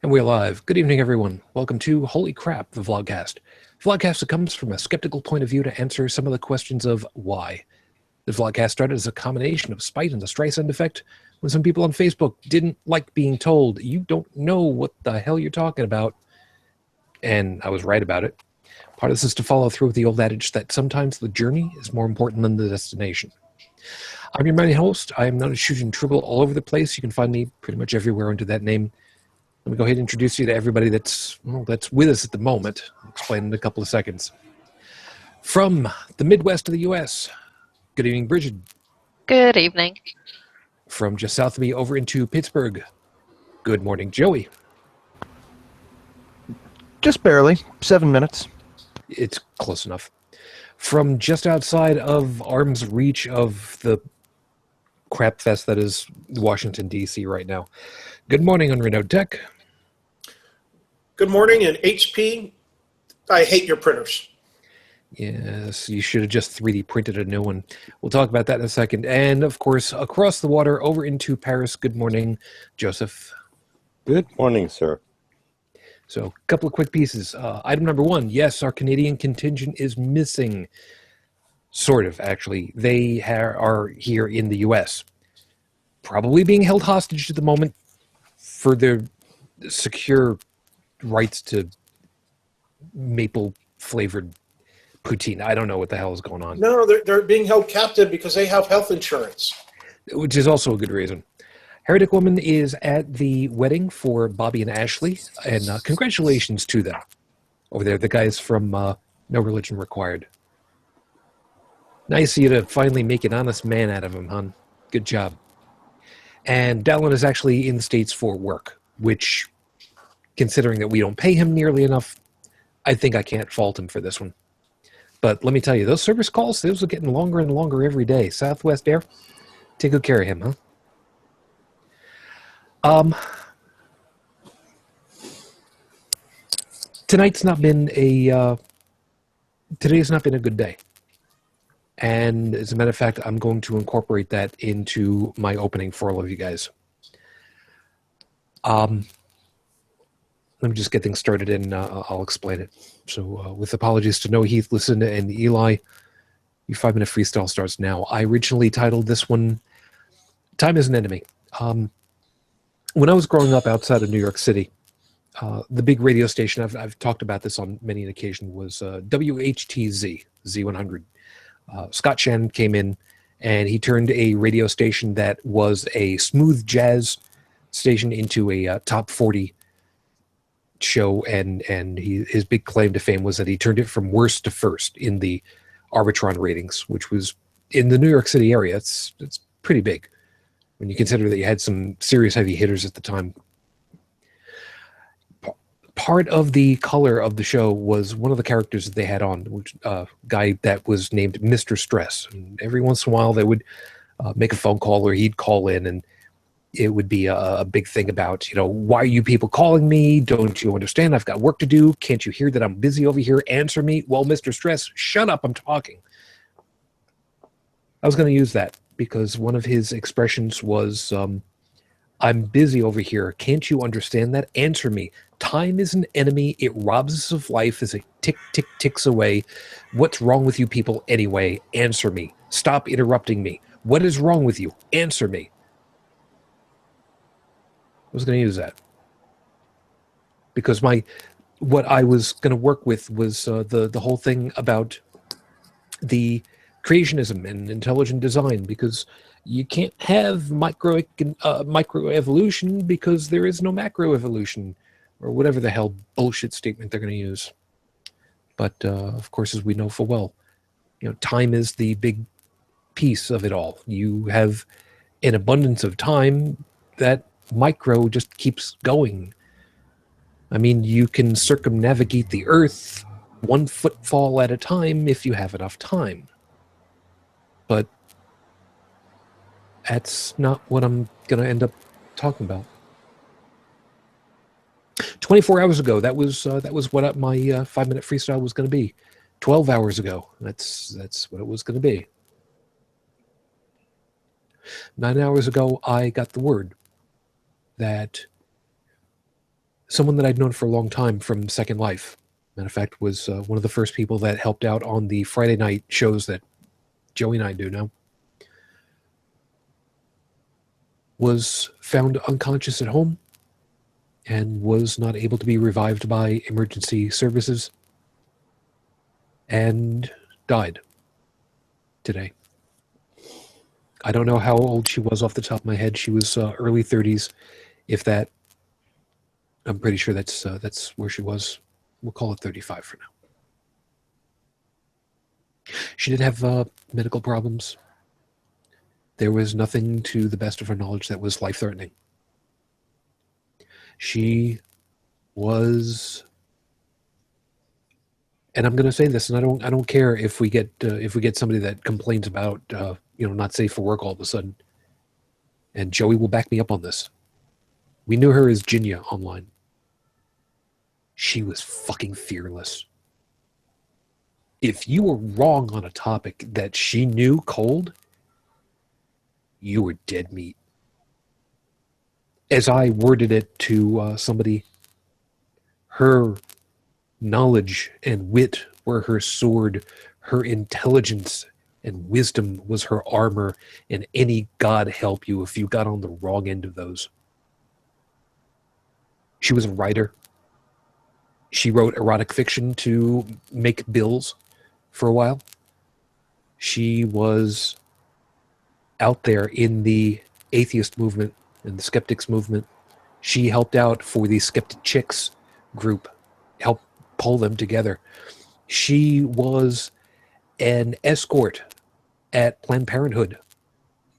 And we're live. Good evening, everyone. Welcome to Holy Crap, the Vlogcast. Vlogcast that comes from a skeptical point of view to answer some of the questions of why. The Vlogcast started as a combination of spite and the Streisand effect when some people on Facebook didn't like being told, you don't know what the hell you're talking about. And I was right about it. Part of this is to follow through with the old adage that sometimes the journey is more important than the destination. I'm your main host. I am known as Shujin Tribble all over the place. You can find me pretty much everywhere under that name. Let me go ahead and introduce you to everybody that's with us at the moment. I'll explain in a couple of seconds. From the Midwest of the U.S., good evening, Brigid. Good evening. From just south of me over into Pittsburgh, good morning, Joey. Just barely. 7 minutes. It's close enough. From just outside of arm's reach of the crap fest that is Washington, D.C. right now, good morning, UnrenownedTech. Good morning, and HP, I hate your printers. Yes, you should have just 3D printed a new one. We'll talk about that in a second. And, of course, across the water over into Paris, good morning, Joseph. Good morning, sir. So, a couple of quick pieces. Item number one, yes, our Canadian contingent is missing. Sort of, actually. They are here in the U.S. Probably being held hostage at the moment for their secure rights to maple-flavored poutine. I don't know what the hell is going on. No, they're being held captive because they have health insurance. Which is also a good reason. Heretic Woman is at the wedding for Bobby and Ashley, and congratulations to them. Over there, the guys from No Religion Required. Nice of you to finally make an honest man out of him, hon. Good job. And Dalan is actually in the States for work, which, considering that we don't pay him nearly enough, I think I can't fault him for this one. But let me tell you, those service calls, those are getting longer and longer every day. Southwest Air, take good care of him, huh? Today's not been a good day. And as a matter of fact, I'm going to incorporate that into my opening for all of you guys. Let me just get things started and I'll explain it. So with apologies to No Heath, Listen, and Eli, your 5-minute freestyle starts now. I originally titled this one, Time is an Enemy. When I was growing up outside of New York City, the big radio station, I've talked about this on many an occasion, was WHTZ, Z100. Scott Shannon came in and he turned a radio station that was a smooth jazz station into a top 40 show, and his big claim to fame was that he turned it from worst to first in the Arbitron ratings, which was in the New York City area. It's pretty big when you consider that you had some serious heavy hitters at the time. Part of the color of the show was one of the characters that they had on, which guy that was named Mr. Stress. And every once in a while they would make a phone call, or he'd call in, and it would be a big thing about, why are you people calling me? Don't you understand? I've got work to do. Can't you hear that I'm busy over here? Answer me. Well, Mr. Stress, shut up. I'm talking. I was going to use that because one of his expressions was, I'm busy over here. Can't you understand that? Answer me. Time is an enemy. It robs us of life as it ticks away. What's wrong with you people anyway? Answer me. Stop interrupting me. What is wrong with you? Answer me. I was going to use that because what I was going to work with was the whole thing about the creationism and intelligent design, because you can't have microevolution because there is no macroevolution, or whatever the hell bullshit statement they're going to use. But of course, as we know full well, time is the big piece of it all. You have an abundance of time that micro just keeps going. I mean, you can circumnavigate the earth one footfall at a time if you have enough time. But that's not what I'm going to end up talking about. 24 hours ago, that was what my 5-minute freestyle was going to be. 12 hours ago, that's what it was going to be. 9 hours ago, I got the word that someone that I'd known for a long time from Second Life. Matter of fact, was one of the first people that helped out on the Friday night shows that Joey and I do now. Was found unconscious at home and was not able to be revived by emergency services and died today. I don't know how old she was off the top of my head. She was early 30s, if that. I'm pretty sure that's where she was. We'll call it 35 for now. She did have medical problems. There was nothing, to the best of her knowledge, that was life-threatening. She was, and I'm going to say this, and I don't care if we get somebody that complains about not safe for work all of a sudden. And Joey will back me up on this. We knew her as Jinya online. She was fucking fearless. If you were wrong on a topic that she knew cold, you were dead meat. As I worded it to somebody, her knowledge and wit were her sword, her intelligence and wisdom was her armor, and any God help you if you got on the wrong end of those. She was a writer. She wrote erotic fiction to make bills for a while. She was out there in the atheist movement and the skeptics movement. She helped out for the Skeptic Chicks group, helped pull them together. She was an escort at Planned Parenthood.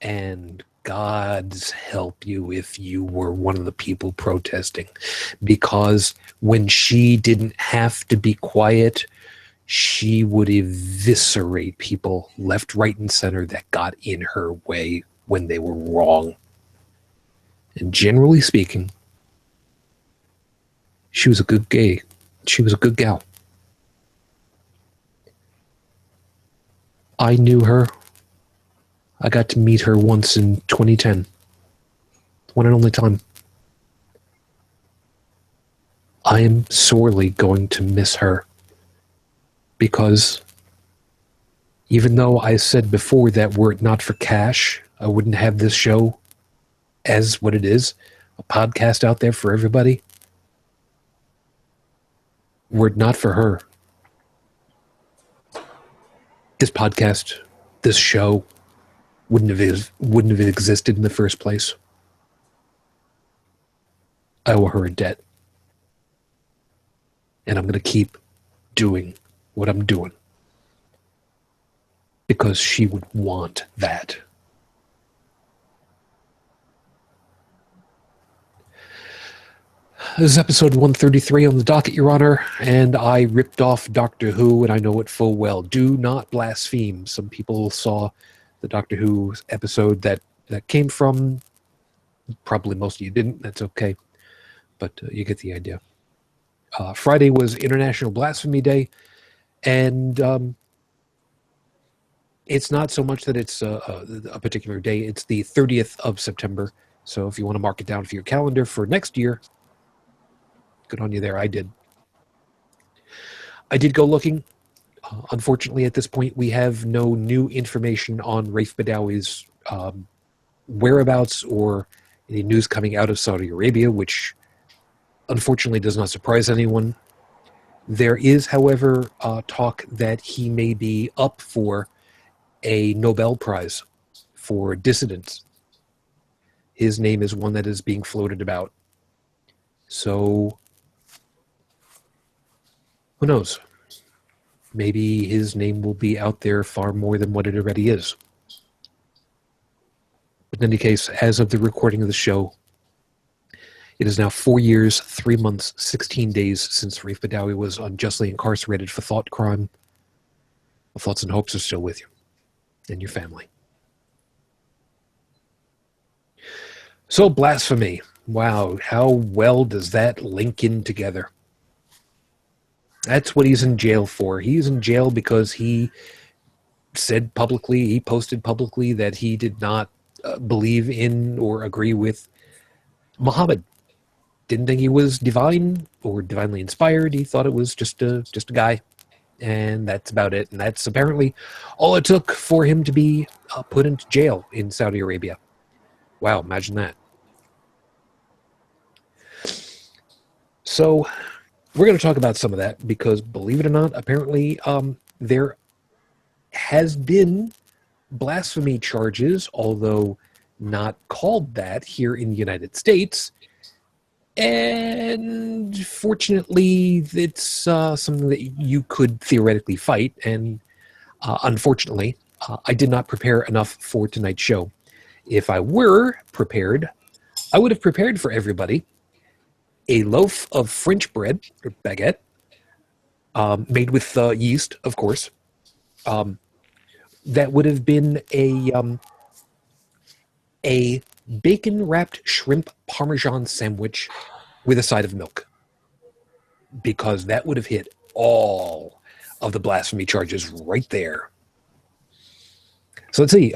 And God's help you if you were one of the people protesting. Because when she didn't have to be quiet, she would eviscerate people left, right, and center that got in her way when they were wrong. And generally speaking, she was a good gay. She was a good gal. I knew her. I got to meet her once in 2010. One and only time. I am sorely going to miss her. Because even though I said before that were it not for cash, I wouldn't have this show as what it is, a podcast out there for everybody. Were it not for her, this podcast, this show, wouldn't have existed in the first place. I owe her a debt. And I'm going to keep doing what I'm doing. Because she would want that. This is episode 133 on the docket, Your Honor, and I ripped off Doctor Who, and I know it full well. Do not blaspheme. Some people saw the Doctor Who episode that came from. Probably most of you didn't. That's okay. But you get the idea. Friday was International Blasphemy Day, and it's not so much that it's a particular day. It's the 30th of September. So if you want to mark it down for your calendar for next year, good on you there. I did go looking. Unfortunately, at this point, we have no new information on Raif Badawi's whereabouts or any news coming out of Saudi Arabia, which unfortunately does not surprise anyone. There is, however, talk that he may be up for a Nobel Prize for dissidents. His name is one that is being floated about. So, who knows? Maybe his name will be out there far more than what it already is. But in any case, as of the recording of the show, it is now 4 years, 3 months, 16 days since Raif Badawi was unjustly incarcerated for thought crime. Well, thoughts and hopes are still with you and your family. So, blasphemy. Wow, how well does that link in together? That's what he's in jail for. He's in jail because he said publicly, he posted publicly that he did not believe in or agree with Muhammad. didn't think he was divine or divinely inspired. He thought it was just a guy, and that's about it. And that's apparently all it took for him to be put into jail in Saudi Arabia. Wow, imagine that. So we're going to talk about some of that because, believe it or not, apparently there has been blasphemy charges, although not called that here in the United States. And fortunately, it's something that you could theoretically fight. And unfortunately, I did not prepare enough for tonight's show. If I were prepared, I would have prepared for everybody a loaf of French bread, or baguette, made with yeast, of course. That would have been a bacon-wrapped shrimp parmesan sandwich with a side of milk, because that would have hit all of the blasphemy charges right there. So let's see,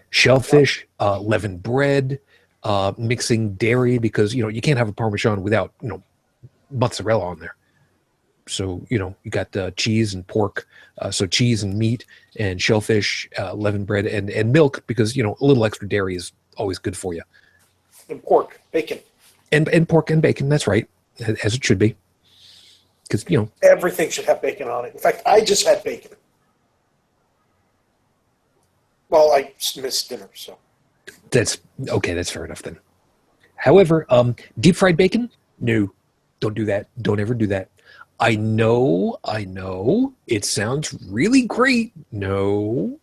shellfish, leavened bread, mixing dairy, because you can't have a parmesan without mozzarella on there. So you got cheese and pork, so cheese and meat and shellfish, leavened bread and milk, because a little extra dairy is always good for you. And pork, bacon. And pork and bacon, that's right, as it should be. Because everything should have bacon on it. In fact, I just had bacon. Well, I missed dinner, so. That's okay. That's fair enough then. However, deep fried bacon? No, don't do that. Don't ever do that. I know. It sounds really great. No.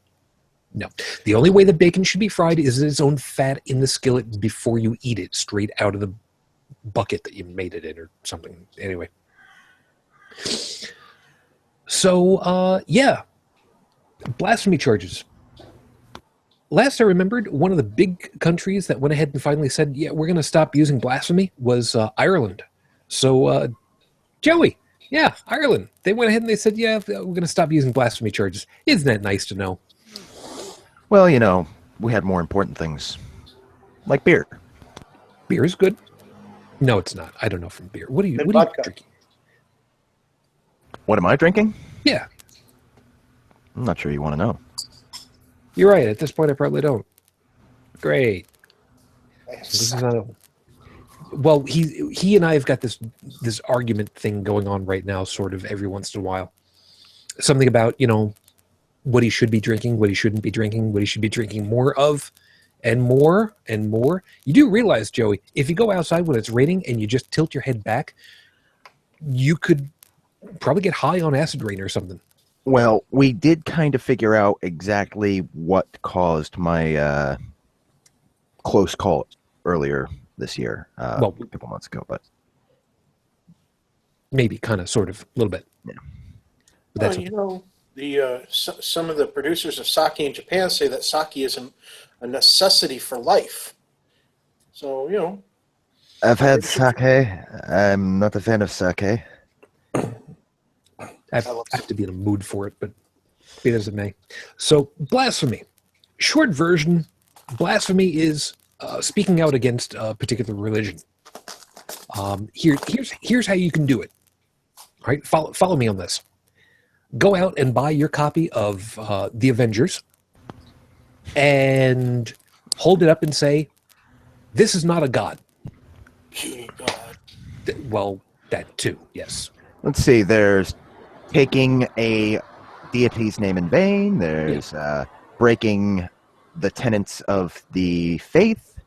The only way that bacon should be fried is its own fat in the skillet before you eat it straight out of the bucket that you made it in or something. Anyway. So, yeah. Blasphemy charges. Last I remembered, one of the big countries that went ahead and finally said, yeah, we're going to stop using blasphemy was Ireland. So, Joey, yeah, Ireland. They went ahead and they said, yeah, we're going to stop using blasphemy charges. Isn't that nice to know? Well, we had more important things, like beer. Beer is good. No, it's not. I don't know from beer. What are you drinking? What am I drinking? Yeah. I'm not sure you want to know. You're right. At this point, I probably don't. Great. This is not well, he and I have got this argument thing going on right now, sort of every once in a while. Something about, what he should be drinking, what he shouldn't be drinking, what he should be drinking more of, and more and more. You do realize, Joey, if you go outside when it's raining and you just tilt your head back, you could probably get high on acid rain or something. Well, we did kind of figure out exactly what caused my close call earlier this year, a couple months ago, but maybe, kind of, sort of, a little bit. Yeah. But that's some of the producers of sake in Japan say that sake is a necessity for life. So I've had sake. I'm not a fan of sake. I have to be in a mood for it, but be that as it may. So, blasphemy. Short version, blasphemy is speaking out against a particular religion. Here's how you can do it. All right, follow me on this. Go out and buy your copy of The Avengers and hold it up and say, this is not a god. Well, that too, yes. Let's see, there's taking a deity's name in vain. There's breaking the tenets of the faith.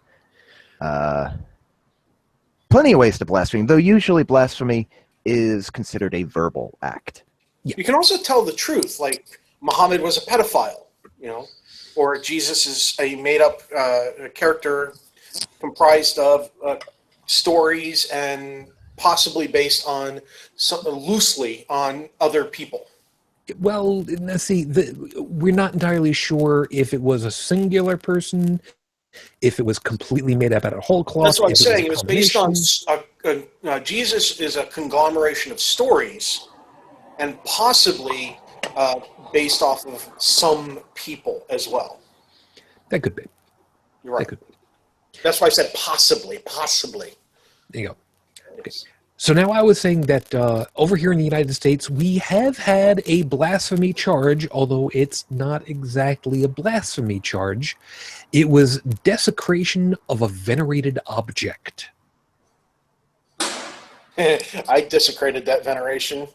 Plenty of ways to blaspheme, though usually blasphemy is considered a verbal act. Yeah. You can also tell the truth, like Muhammad was a pedophile, or Jesus is a made-up character comprised of stories and possibly based on loosely on other people. Well, let's see. We're not entirely sure if it was a singular person, if it was completely made up out of whole cloth. That's what I'm saying. It was based on Jesus is a conglomeration of stories, and possibly based off of some people as well. That could be. You're right. That could be. That's why I said possibly. There you go. Yes. So now I was saying that over here in the United States, we have had a blasphemy charge, although it's not exactly a blasphemy charge. It was desecration of a venerated object. I desecrated that veneration.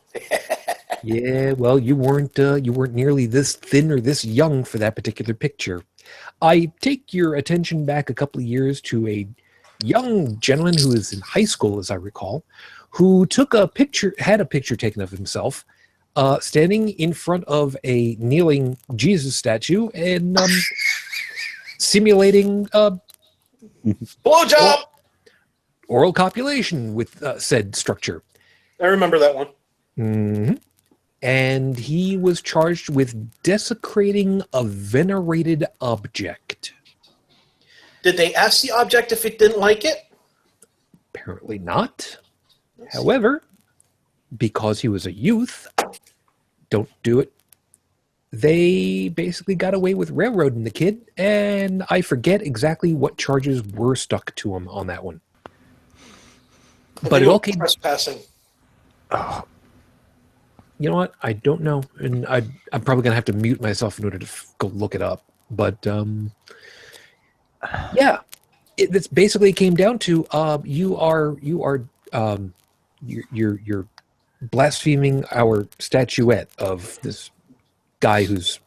Yeah, well, you weren't nearly this thin or this young for that particular picture. I take your attention back a couple of years to a young gentleman who was in high school, as I recall, who had a picture taken of himself standing in front of a kneeling Jesus statue and simulating Blowjob! oral copulation with said structure. I remember that one. Mm-hmm. And he was charged with desecrating a venerated object. Did they ask the object if it didn't like it? Apparently not. However, because he was a youth, don't do it. They basically got away with railroading the kid, and I forget exactly what charges were stuck to him on that one. But it all came trespassing. Oh, you know what? I don't know, and I'm probably gonna have to mute myself in order to go look it up. But yeah, this basically came down to you're blaspheming our statuette of this guy whose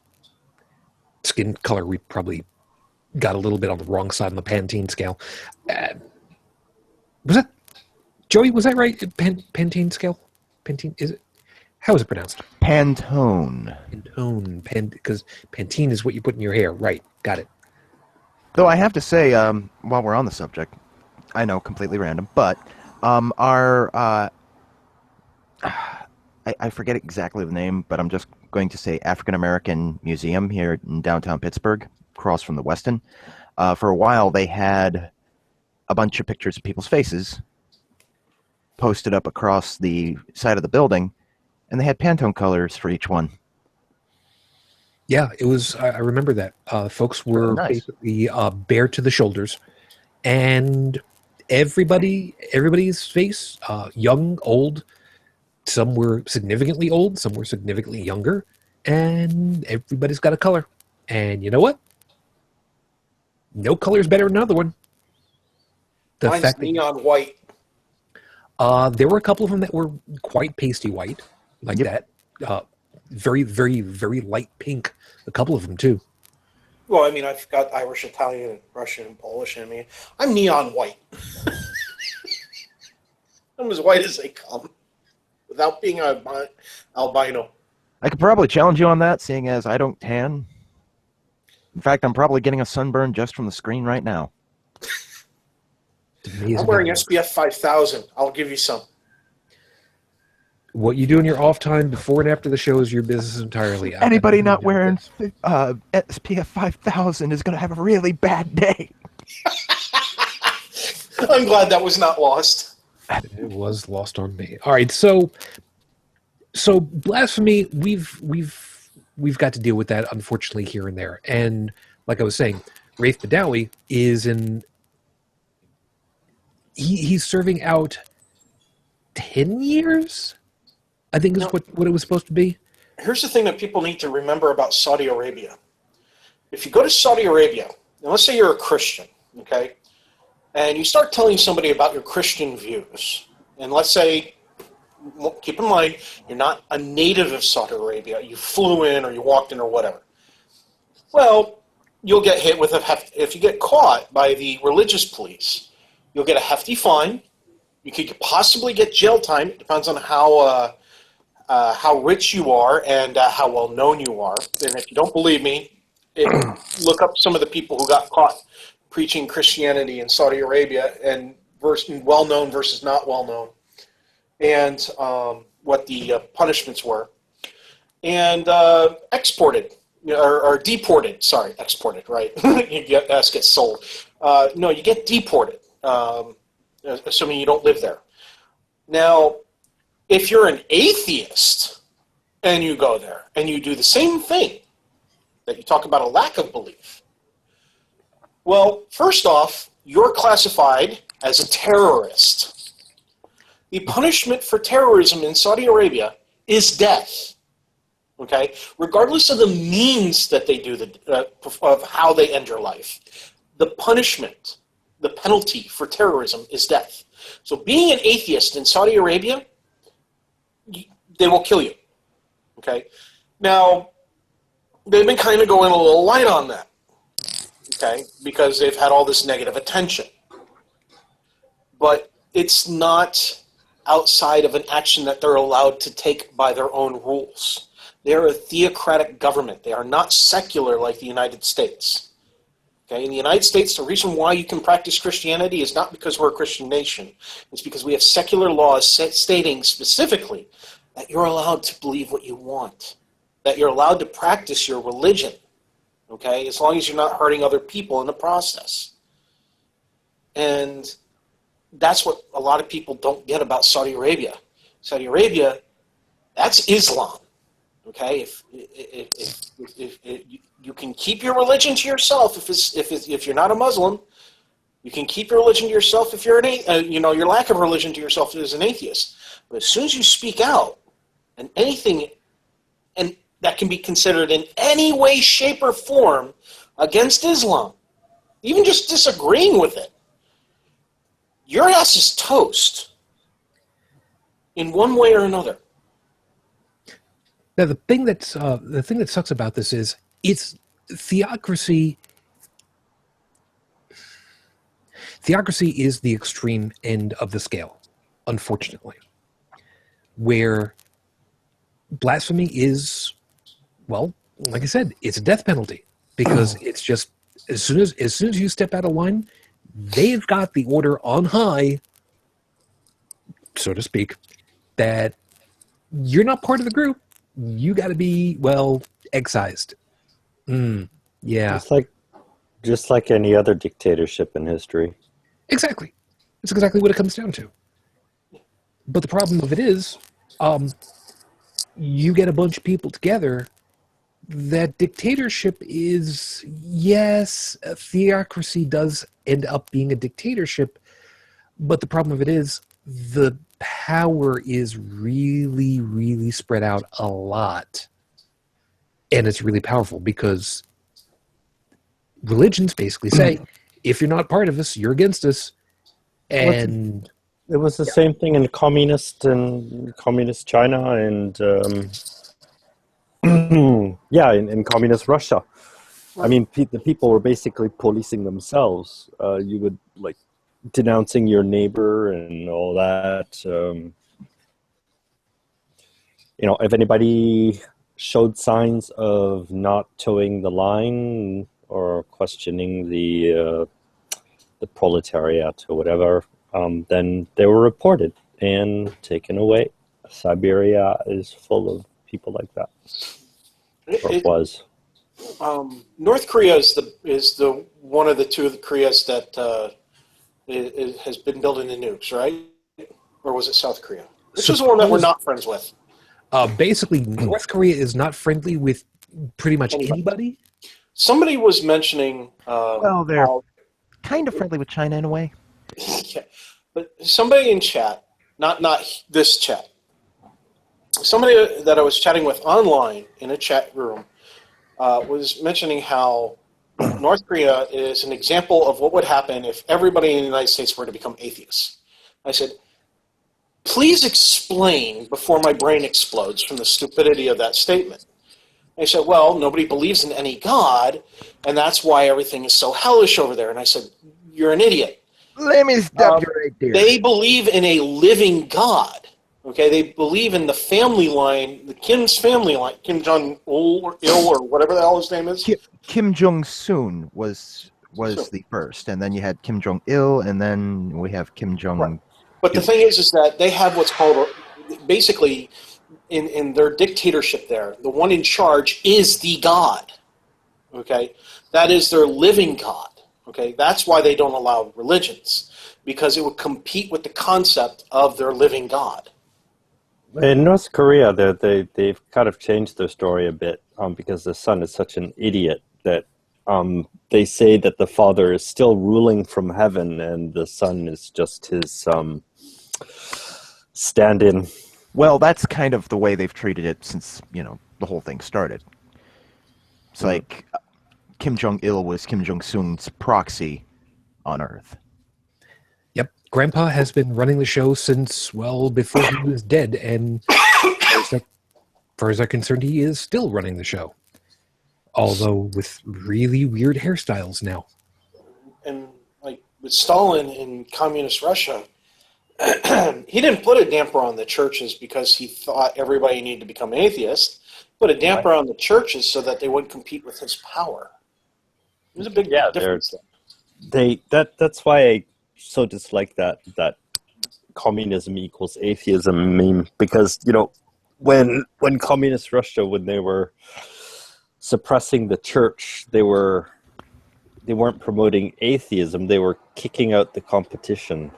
skin color we probably got a little bit on the wrong side on the Pantene scale. Was that Joey? Was that right? Pantene scale? Pantene, is it? How is it pronounced? Pantone. Pantone. Because Pantene is what you put in your hair. Right. Got it. Though I have to say, while we're on the subject, I know, completely random, but our I forget exactly the name, but I'm just going to say African American Museum here in downtown Pittsburgh, across from the Westin. For a while, they had a bunch of pictures of people's faces posted up across the side of the building, and they had Pantone colors for each one. Yeah, it was. I remember that. Folks were basically bare to the shoulders, and everybody's face, young, old. Some were significantly old, some were significantly younger, and everybody's got a color. And you know what? No color is better than another one. Mine's neon white. There were a couple of them that were quite pasty white, like that. Very, very, very light pink. A couple of them too. Well, I mean, I've got Irish, Italian, and Russian, and Polish in me. I'm neon white. I'm as white as they come, without being albino. I could probably challenge you on that, seeing as I don't tan. In fact, I'm probably getting a sunburn just from the screen right now. I'm wearing SPF 5000. I'll give you some. What you do in your off time before and after the show is your business entirely. Anybody not wearing SPF 5000 is going to have a really bad day. I'm glad that was not lost. It was lost on me. All right, so blasphemy, we've got to deal with that, unfortunately, here and there. And like I was saying, Rafe Badawi is he's serving out 10 years, I think is what it was supposed to be. Here's the thing that people need to remember about Saudi Arabia. If you go to Saudi Arabia, and let's say you're a Christian, okay, and you start telling somebody about your Christian views, and let's say, keep in mind, you're not a native of Saudi Arabia, you flew in or you walked in or whatever. Well, you'll get hit with if you get caught by the religious police, you'll get a hefty fine. You could possibly get jail time. It depends on how rich you are and how well known you are. And if you don't believe me, look up some of the people who got caught preaching Christianity in Saudi Arabia and well known versus not well known, and what the punishments were, and exported or deported. Sorry, exported. Right? You get sold. No, you get deported. Assuming you don't live there. Now, if you're an atheist and you go there and you do the same thing, that you talk about a lack of belief, well, first off, you're classified as a terrorist. The punishment for terrorism in Saudi Arabia is death. Okay, regardless of the means that they do of how they end your life, the punishment, the penalty for terrorism is death. So being an atheist in Saudi Arabia, they will kill you. Okay, now they've been kind of going a little light on that. Okay, because they've had all this negative attention, but it's not outside of an action that they're allowed to take by their own rules. They're a theocratic government. They are not secular like the United States. Okay? In the United States, the reason why you can practice Christianity is not because we're a Christian nation. It's because we have secular laws stating specifically that you're allowed to believe what you want, that you're allowed to practice your religion, okay, as long as you're not hurting other people in the process. And that's what a lot of people don't get about Saudi Arabia. Saudi Arabia, that's Islam. Okay, if you can keep your religion to yourself if you're not a Muslim, you can keep your religion to yourself if you're your lack of religion to yourself as an atheist. But as soon as you speak out, and anything, and that can be considered in any way, shape, or form against Islam, even just disagreeing with it, your ass is toast in one way or another. Now, the thing that sucks about this is it's theocracy. Theocracy is the extreme end of the scale, unfortunately, where blasphemy is, well, like I said, it's a death penalty because it's just as soon as you step out of line, they've got the order on high, so to speak, that you're not part of the group. You got to be, well, excised. Yeah. Just like any other dictatorship in history. Exactly. That's exactly what it comes down to. But the problem of it is, you get a bunch of people together, that dictatorship is, yes, a theocracy does end up being a dictatorship, but the problem of it is the power is really, really spread out a lot. And it's really powerful because religions basically say, if you're not part of us, you're against us. And it was the same thing in communist China and in communist Russia. I mean, the people were basically policing themselves. You would denouncing your neighbor and all that. If anybody showed signs of not towing the line or questioning the proletariat or whatever, then they were reported and taken away. Siberia is full of people like that. Or was. North Korea is the one of the two of the Koreas that it has been building the nukes, right? Or was it South Korea? This is the one that we're not friends with. Basically, North Korea is not friendly with pretty much anybody. Somebody was mentioning... they're kind of friendly with China in a way. Yeah, but somebody in chat, not this chat, somebody that I was chatting with online in a chat room was mentioning how North Korea is an example of what would happen if everybody in the United States were to become atheists. I said, please explain before my brain explodes from the stupidity of that statement. They said, well, nobody believes in any God, and that's why everything is so hellish over there. And I said, you're an idiot. Let me stop you right there. They believe in a living God. Okay, they believe in the family line, the Kim's family line, Kim Jong-il or whatever the hell his name is. Kim Jong-un was the first, and then you had Kim Jong-il, and then we have Kim Jong. Right. But the thing is that they have what's called, basically, in their dictatorship there, the one in charge is the God. Okay, that is their living God. Okay, that's why they don't allow religions, because it would compete with the concept of their living God. In North Korea, they've kind of changed their story a bit because the son is such an idiot that they say that the father is still ruling from heaven and the son is just his stand-in. Well, that's kind of the way they've treated it since, the whole thing started. It's like Kim Jong-il was Kim Jong-sun's proxy on Earth. Yep. Grandpa has been running the show since, well, before he was dead, and as far as I'm concerned, he is still running the show. Although with really weird hairstyles now. And like with Stalin in communist Russia, he didn't put a damper on the churches because he thought everybody needed to become atheist. Put a damper on the churches so that they wouldn't compete with his power. It was a big difference. That's why I so dislike that communism equals atheism meme, because when communist Russia, when they were suppressing the church, they weren't promoting atheism, they were kicking out the competition.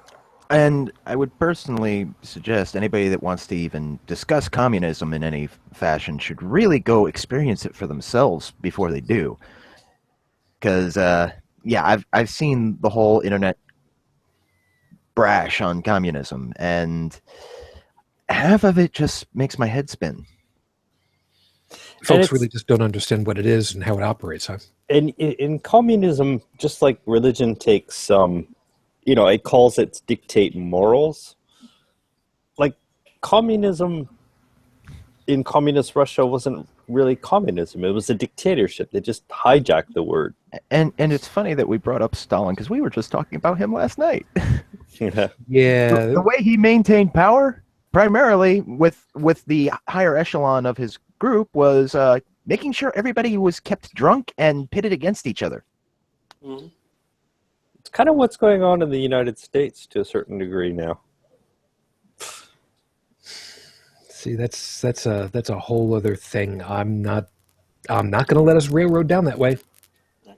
And I would personally suggest anybody that wants to even discuss communism in any fashion should really go experience it for themselves before they do. Because, I've seen the whole internet brash on communism, and half of it just makes my head spin. Folks really just don't understand what it is and how it operates, huh? And in communism, just like religion takes it calls its dictate morals. Like communism in communist Russia wasn't really communism. It was a dictatorship. They just hijacked the word. And it's funny that we brought up Stalin because we were just talking about him last night. Yeah. The way he maintained power, primarily with the higher echelon of his group, was making sure everybody was kept drunk and pitted against each other. Mm-hmm. It's kind of what's going on in the United States to a certain degree now. See, that's a whole other thing. I'm not going to let us railroad down that way.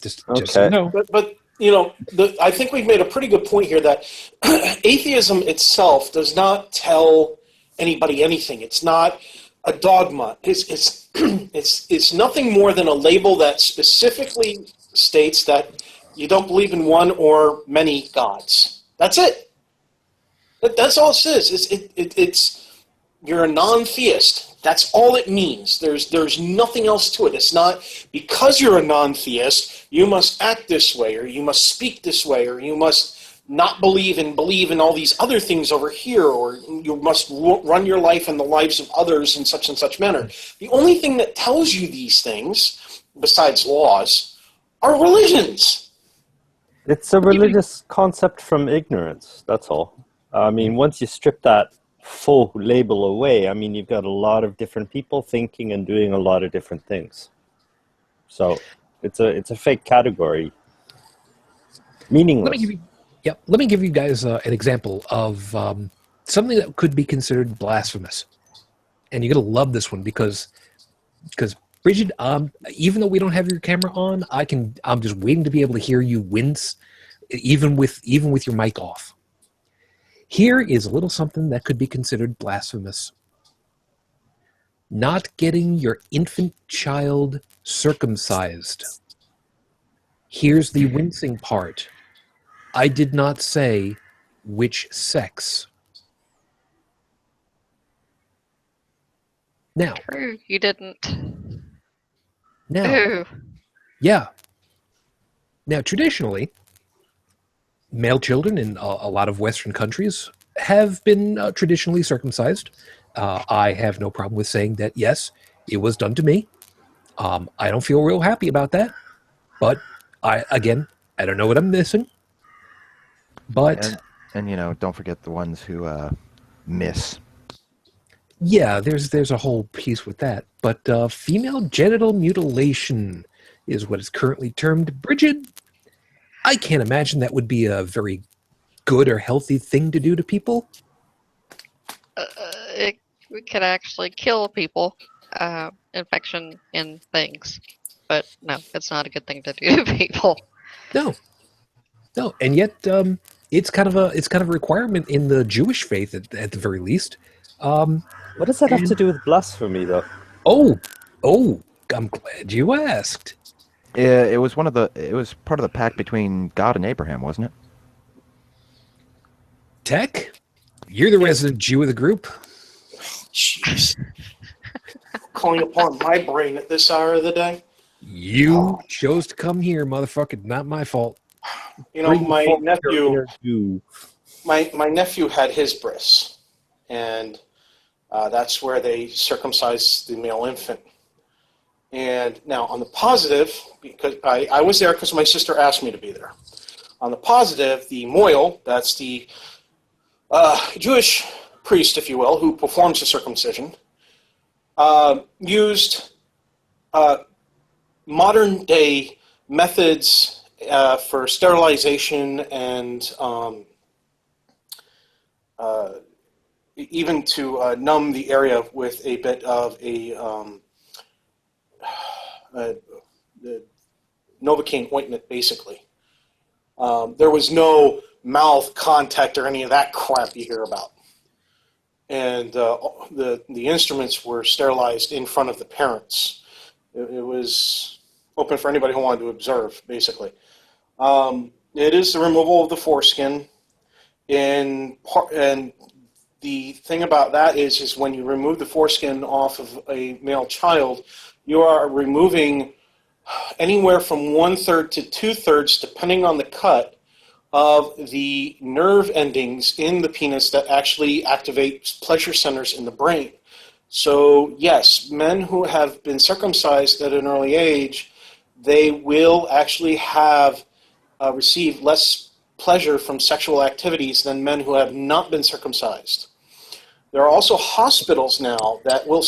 Just so you know. But I think we've made a pretty good point here that atheism itself does not tell anybody anything. It's not a dogma. It's nothing more than a label that specifically states that you don't believe in one or many gods. That's it. That's all it says. It's you're a non-theist. That's all it means. There's nothing else to it. It's not because you're a non-theist, you must act this way, or you must speak this way, or you must not believe in all these other things over here, or you must run your life and the lives of others in such and such manner. The only thing that tells you these things, besides laws, are religions. It's a religious concept from ignorance, that's all. I mean, once you strip that full label away, I mean, you've got a lot of different people thinking and doing a lot of different things. So it's a fake category. Meaningless. Let me give you guys an example of something that could be considered blasphemous. And you're going to love this one because Brigid, even though we don't have your camera on, I'm just waiting to be able to hear you wince, even with your mic off. Here is a little something that could be considered blasphemous. Not getting your infant child circumcised. Here's the wincing part. I did not say which sex. Now. True, you didn't. Now. Ooh. Yeah. Now, traditionally, male children in a lot of Western countries have been traditionally circumcised. I have no problem with saying that, yes, it was done to me. I don't feel real happy about that. But, I don't know what I'm missing. But and don't forget the ones who miss. Yeah, there's a whole piece with that. But female genital mutilation is what is currently termed. Brigid, I can't imagine that would be a very good or healthy thing to do to people. It could actually kill people, infection in things. But no, it's not a good thing to do to people. No, and yet it's kind of a requirement in the Jewish faith at the very least. What does that have to do with blasphemy, though? Oh, I'm glad you asked. It was part of the pact between God and Abraham, wasn't it? Tech? You're the resident Jew of the group. Jeez. Calling upon my brain at this hour of the day. You chose to come here, motherfucker. Not my fault. You know, Bring my forth your nephew, inner Jew. my nephew had his bris, and that's where they circumcised the male infant. And now on the positive, because I was there because my sister asked me to be there. On the positive, the moil, that's the Jewish priest, if you will, who performs the circumcision, used modern-day methods for sterilization and even to numb the area with a bit of a Novocaine ointment, basically. There was no mouth contact or any of that crap you hear about. And the instruments were sterilized in front of the parents. It was open for anybody who wanted to observe, basically. It is the removal of the foreskin. And the thing about that is when you remove the foreskin off of a male child, you are removing anywhere from 1/3 to 2/3, depending on the cut, of the nerve endings in the penis that actually activate pleasure centers in the brain. So yes, men who have been circumcised at an early age, they will actually have received less pleasure from sexual activities than men who have not been circumcised. There are also hospitals now that will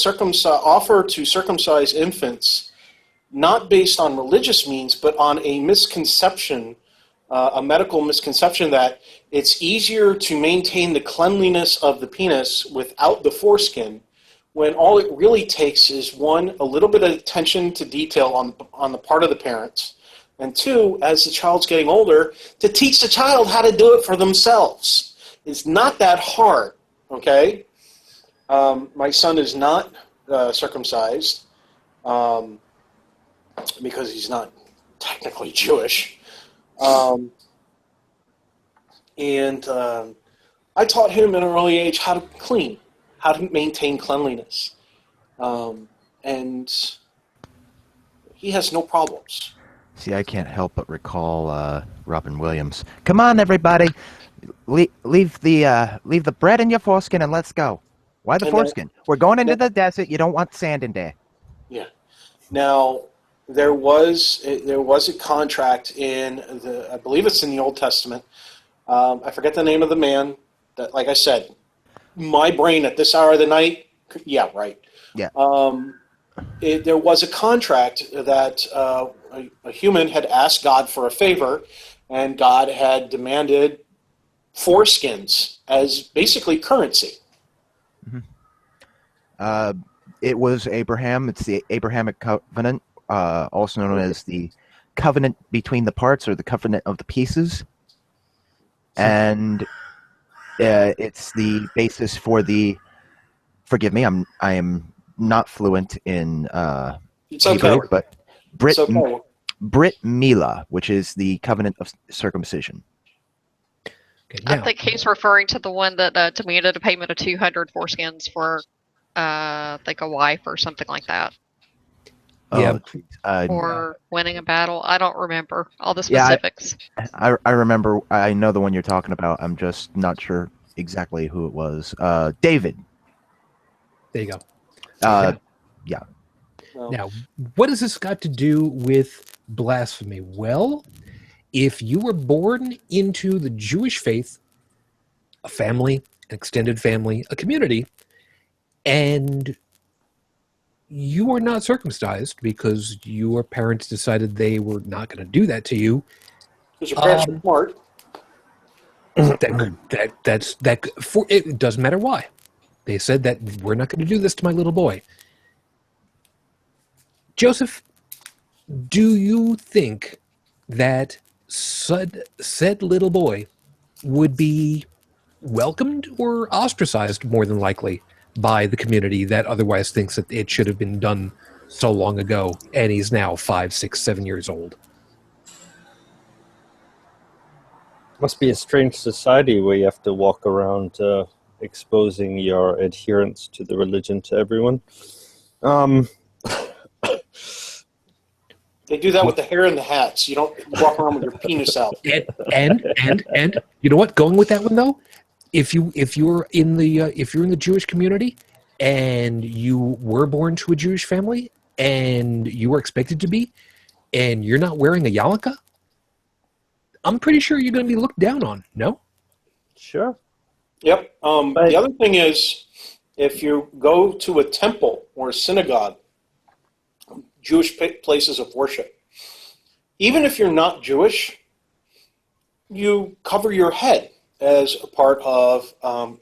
offer to circumcise infants, not based on religious means, but on a misconception, a medical misconception that it's easier to maintain the cleanliness of the penis without the foreskin, when all it really takes is, one, a little bit of attention to detail on the part of the parents, and two, as the child's getting older, to teach the child how to do it for themselves. It's not that hard, okay? My son is not circumcised because he's not technically Jewish. And I taught him at an early age how to clean, how to maintain cleanliness. And he has no problems. See, I can't help but recall Robin Williams. Come on, everybody, leave the bread in your foreskin and let's go. Why the foreskin? We're going into the desert. You don't want sand in there. Yeah. Now, there was a contract in I believe it's in the Old Testament. I forget the name of the man. That, like I said, my brain at this hour of the night. Yeah, right. Yeah. There was a contract that a human had asked God for a favor, and God had demanded foreskins as basically currency. Mm-hmm. It was Abraham. It's the Abrahamic covenant, also known as the covenant between the parts or the covenant of the pieces. And it's the basis for the. Forgive me, I am not fluent in it's okay. Hebrew, but Brit Milah, which is the covenant of circumcision. Okay, now, I think he's referring to the one that demanded a payment of 200 foreskins for, I think, a wife or something like that. Yeah. Or winning a battle. I don't remember all the specifics. Yeah, I remember. I know the one you're talking about. I'm just not sure exactly who it was. David. there you go. Yeah. Now, what has this got to do with blasphemy? Well, if you were born into the Jewish faith, a family, an extended family, a community, and you are not circumcised because your parents decided they were not going to do that to you. Because your parents are smart. It doesn't matter why. They said that we're not going to do this to my little boy. Joseph, do you think that said little boy would be welcomed or ostracized more than likely by the community that otherwise thinks that it should have been done so long ago, and he's now 5, 6, 7 years old? Must be a strange society where you have to walk around exposing your adherence to the religion to everyone. They do that with the hair and the hats. You don't walk around with your penis out. And you know what? Going with that one though, if you're in the Jewish community and you were born to a Jewish family and you were expected to be, and you're not wearing a yarmulke, I'm pretty sure you're going to be looked down on. No? Sure. Yep. The other thing is, if you go to a temple or a synagogue, Jewish places of worship, even if you're not Jewish, you cover your head as a part of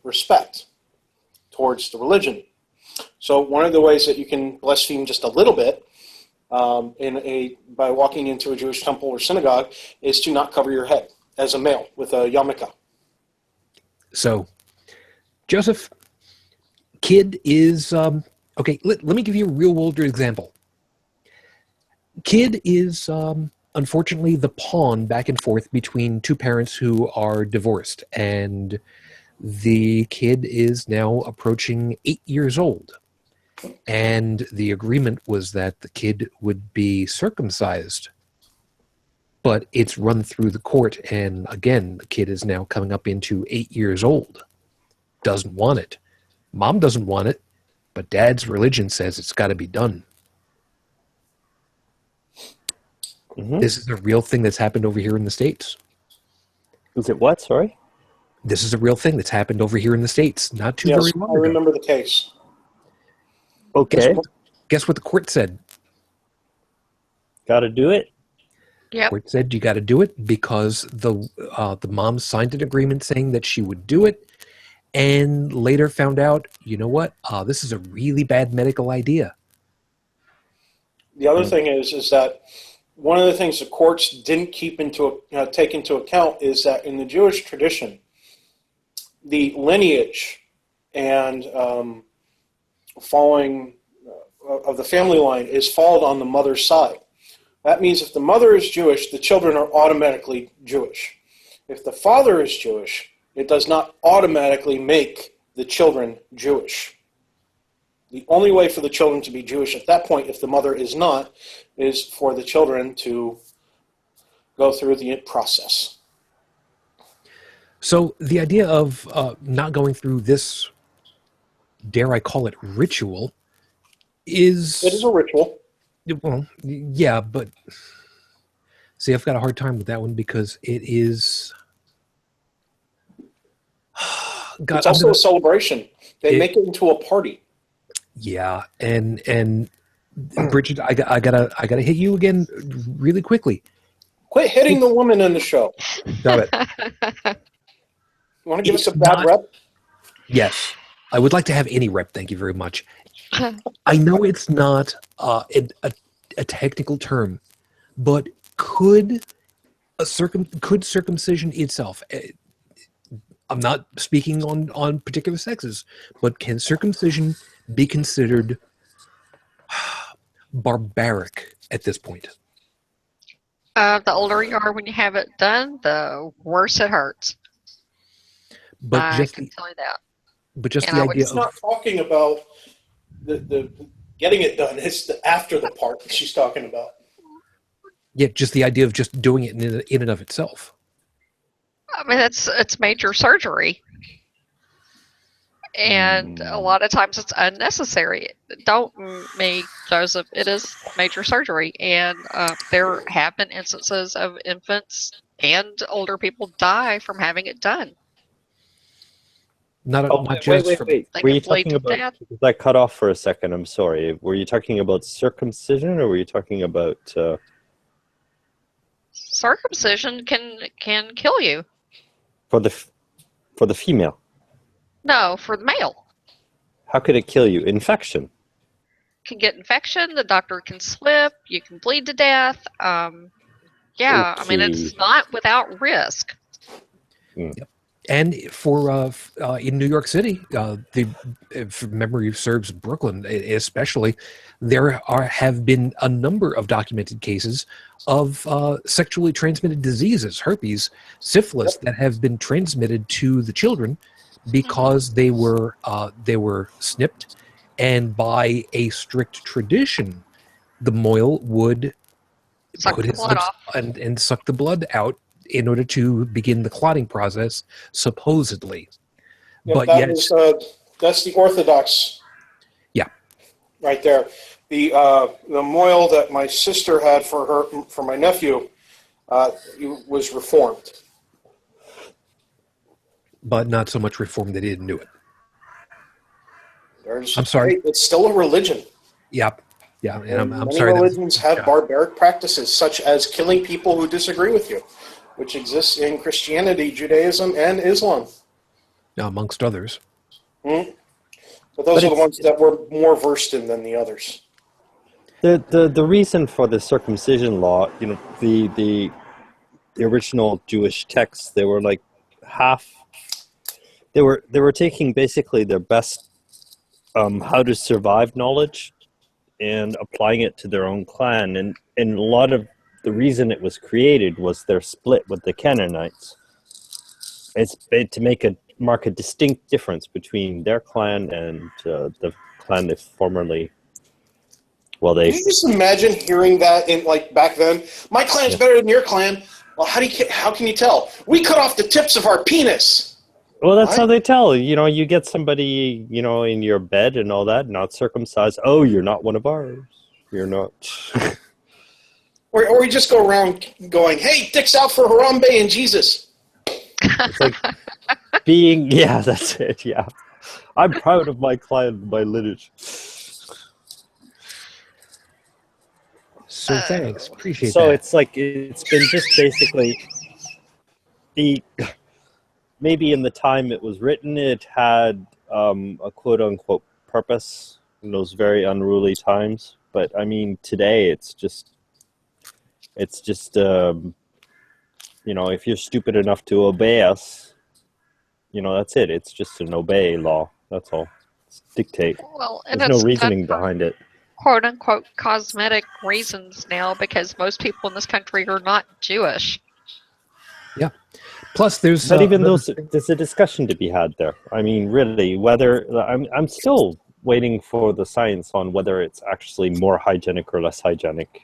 respect towards the religion. So one of the ways that you can blaspheme just a little bit by walking into a Jewish temple or synagogue is to not cover your head as a male with a yarmulke. So, Joseph, kid is okay. Let me give you a real world example. Kid is unfortunately the pawn back and forth between two parents who are divorced, and the kid is now approaching 8 years old. And the agreement was that the kid would be circumcised, but it's run through the court, and again, the kid is now coming up into 8 years old. Doesn't want it. Mom doesn't want it, but dad's religion says it's got to be done. Mm-hmm. This is a real thing that's happened over here in the States. Is it what? Sorry? This is a real thing that's happened over here in the States. Not too very long ago. I remember the case. Okay. Guess what the court said? Got to do it? Yep. The court said you got to do it because the mom signed an agreement saying that she would do it, and later found out, you know what? This is a really bad medical idea. The other thing is that one of the things the courts didn't take into account is that in the Jewish tradition, the lineage and following of the family line is followed on the mother's side. That means if the mother is Jewish, the children are automatically Jewish. If the father is Jewish, it does not automatically make the children Jewish. The only way for the children to be Jewish at that point, if the mother is not, is for the children to go through the process. So the idea of not going through this, dare I call it, ritual, is... It is a ritual. Well, yeah, but... See, I've got a hard time with that one because it is... God, it's also a celebration. They make it into a party. Yeah, and Brigid, I gotta hit you again really quickly. Quit hitting the woman in the show. Stop it. You want to give us a bad rep? Yes, I would like to have any rep. Thank you very much. I know it's not a technical term, but could circumcision itself? I'm not speaking on particular sexes, but can circumcision be considered barbaric at this point? The older you are when you have it done, the worse it hurts. But I can tell you that. But just And the I would- idea It's of not talking about the getting it done. It's the after the part that she's talking about. just the idea of just doing it in and of itself. I mean, it's major surgery. And a lot of times it's unnecessary. Don't me, Joseph. It is major surgery. And there have been instances of infants and older people die from having it done. Not just wait. from They Were you can bleed talking to about... death. Was I cut off for a second? I'm sorry. Were you talking about circumcision, or were you talking about... Circumcision can kill you. For the female? No, for the male. How could it kill you? Infection? Can get infection. The doctor can slip. You can bleed to death. Yeah, I mean, it's not without risk. And for in New York City, if memory serves, Brooklyn especially, there have been a number of documented cases of sexually transmitted diseases, herpes, syphilis, that have been transmitted to the children because they were snipped, and by a strict tradition, the moil would Suck put the his blood lips off. and suck the blood out in order to begin the clotting process, supposedly. Yeah, But that yet, was that's the Orthodox. Yeah. Right there. The moil that my sister had for my nephew was reformed. but not so much reform that he didn't do it. I'm sorry. It's still a religion. Yep. Yeah, and I'm many sorry. religions have barbaric practices, such as killing people who disagree with you, which exists in Christianity, Judaism, and Islam. Amongst others. Mm-hmm. But those are the ones that we're more versed in than the others. The reason for the circumcision law, you know, the original Jewish texts, they were like half. They were taking basically their best how to survive knowledge and applying it to their own clan, and a lot of the reason it was created was their split with the Canaanites. It's to mark a distinct difference between their clan and the clan they formerly. Well, Can you just imagine hearing that in back then? My clan's better than your clan. Well, how can you tell? We cut off the tips of our penis. Well, that's how they tell. You know, you get somebody, you know, in your bed and all that, not circumcised. Oh, you're not one of ours. You're not. or we just go around going, hey, dicks out for Harambe and Jesus. It's like yeah, that's it, yeah. I'm proud of my clan, my lineage. So thanks. Appreciate that. So it's like, it's been just basically maybe in the time it was written, it had a quote-unquote purpose in those very unruly times. But, I mean, today it's just you know, if you're stupid enough to obey us, you know, that's it. It's just an obey law. That's all. It's dictate. Well, and There's no it's reasoning behind it. quote-unquote cosmetic reasons now, because most people in this country are not Jewish. Yeah. Plus, there's but even there's a discussion to be had there. I mean, really, whether I'm still waiting for the science on whether it's actually more hygienic or less hygienic.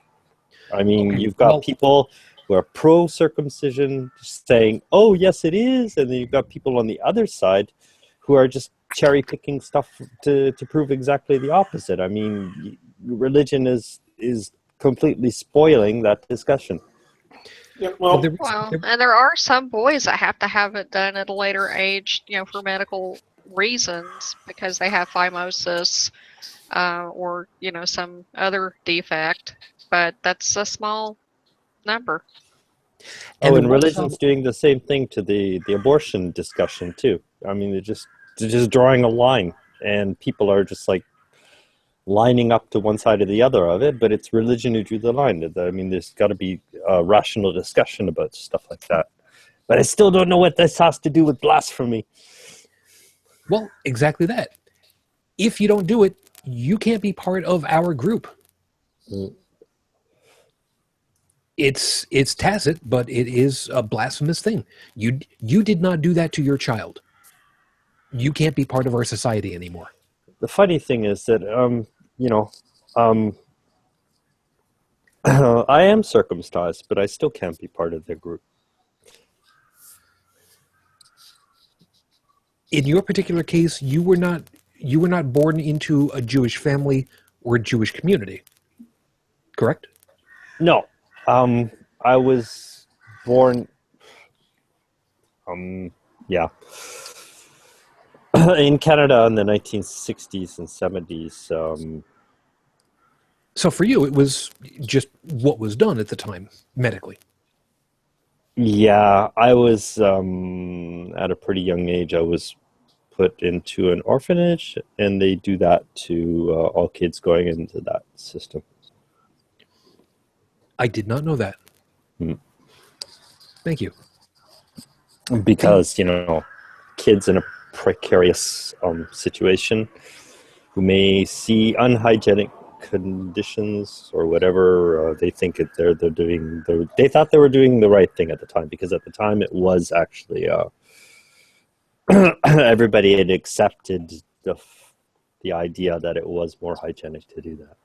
I mean, you've got people who are pro-circumcision saying, "Oh, yes, it is," and then you've got people on the other side who are just cherry-picking stuff to prove exactly the opposite. I mean, religion is completely spoiling that discussion. Yeah, well, and there are some boys that have to have it done at a later age, you know, for medical reasons, because they have phimosis or, you know, some other defect. But that's a small number. Oh, and religion's doing the same thing to the abortion discussion too. I mean, they're just drawing a line, and people are just like lining up to one side or the other of it, but it's religion who drew the line. I mean, there's got to be a rational discussion about stuff like that. But I still don't know what this has to do with blasphemy. Well, exactly that. If you don't do it, you can't be part of our group. Mm. It's tacit, but it is a blasphemous thing. You did not do that to your child. You can't be part of our society anymore. The funny thing is that, you know, I am circumcised, but I still can't be part of their group. In your particular case, you were not born into a Jewish family or a Jewish community, correct? No, I was born. Yeah. In Canada in the 1960s and 70s. So for you, it was just what was done at the time, medically. Yeah, I was, at a pretty young age, I was put into an orphanage, and they do that to all kids going into that system. I did not know that. Thank you. Because, you know, kids in a precarious situation who may see unhygienic conditions or whatever, they think they thought they were doing the right thing at the time, because at the time it was actually everybody had accepted the idea that it was more hygienic to do that.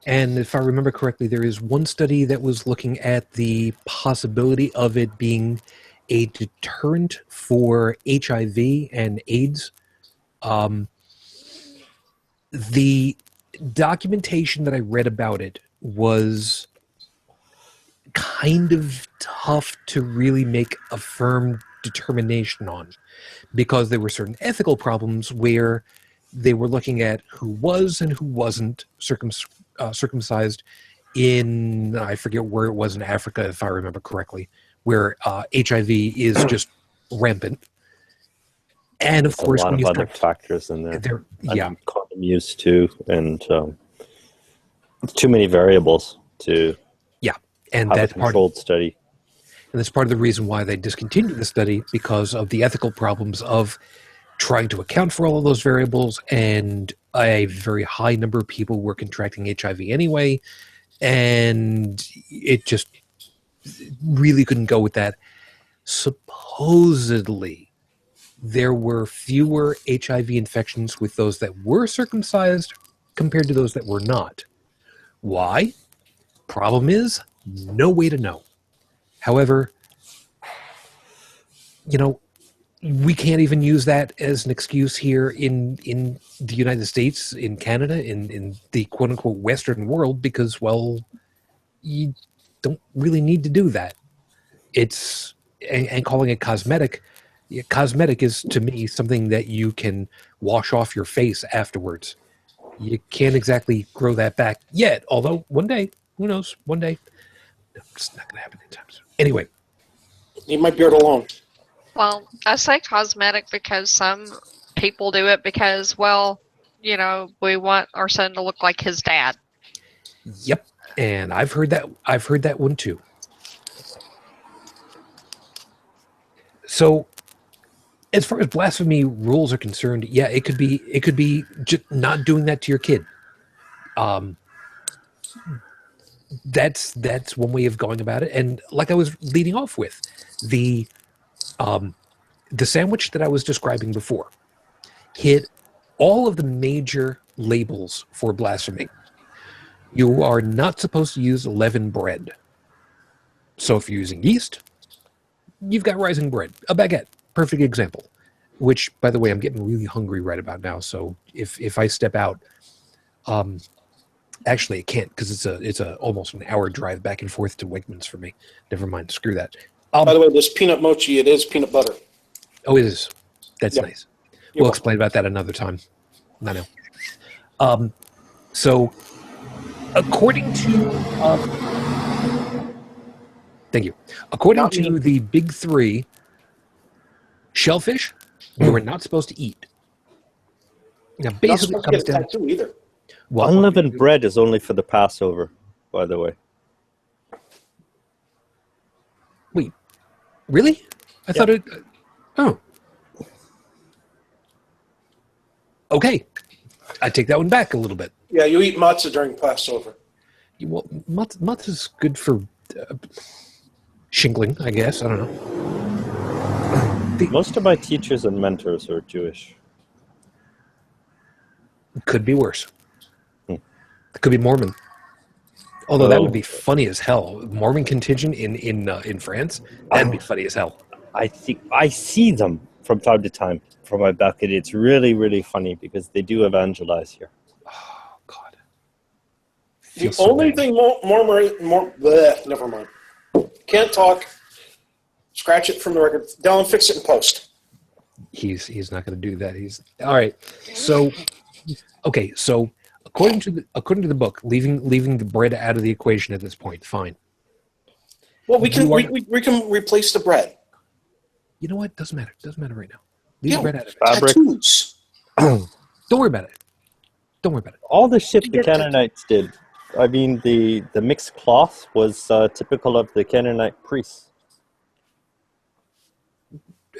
And if I remember correctly, there is one study that was looking at the possibility of it being a deterrent for HIV and AIDS. The documentation that I read about it was kind of tough to really make a firm determination on, because there were certain ethical problems where they were looking at who was and who wasn't circumcised in, I forget where it was in Africa, if I remember correctly, where HIV is just rampant. And of course, a lot when of you other start, factors in there. yeah, Condom use too, and too many variables to and have a that's part of, controlled study. and that's part of the reason why they discontinued the study, because of the ethical problems of trying to account for all of those variables, and a very high number of people were contracting HIV anyway, and it just really couldn't go with that. Supposedly, there were fewer HIV infections with those that were circumcised compared to those that were not. Why? Problem is, no way to know. However, we can't even use that as an excuse here in the United States, in Canada, in the quote-unquote Western world, because, well, you don't really need to do that. And calling it cosmetic is, to me, something that you can wash off your face afterwards. You can't exactly grow that back yet, although one day, who knows, one day. No, it's not going to happen anytime soon. Anyway. Leave my beard alone. Well, I say cosmetic because some people do it because, well, we want our son to look like his dad. Yep, and I've heard that one too. So, as far as blasphemy rules are concerned, yeah, it could be just not doing that to your kid. That's one way of going about it. And like I was leading off with, the sandwich that I was describing before hit all of the major labels for blasphemy. You are not supposed to use leavened bread. So if you're using yeast, you've got rising bread. A baguette, perfect example. Which, by the way, I'm getting really hungry right about now. So if I step out, actually I can't, because it's a almost an hour drive back and forth to Wegmans for me. Never mind, screw that. By the way, this peanut mochi, it is peanut butter. Oh, it is. That's Yep. nice. We'll explain about that another time. Not now. So, according to thank you. According to the big three, shellfish, you are not supposed to eat. Now, Not basically, it supposed to comes get a down. tattoo either. Well, Unleavened bread is only for the Passover, by the way. wait, really? I thought it. Oh, okay. I take that one back a little bit. Yeah, you eat matzah during Passover. Well, matzah is good for shingling, I guess. I don't know. Most of my teachers and mentors are Jewish. Could be worse. Could be Mormon. Although that would be funny as hell. Mormon contingent in France, that'd be funny as hell. I think I see them from time to time from my balcony. It's really, really funny because they do evangelize here. Oh God. The only thing never mind. Can't talk. Scratch it from the record. Dalan, fix it in post. He's not going to do that. He's all right. So, okay. So according to the book, leaving the bread out of the equation at this point, fine. Well, we can replace the bread. You know what? Doesn't matter. Doesn't matter right now. Leave the bread out of it. Fabric. Tattoos. Don't worry about it. Don't worry about it. All the shit the Canaanites did. I mean, the mixed cloth was typical of the Canaanite priests.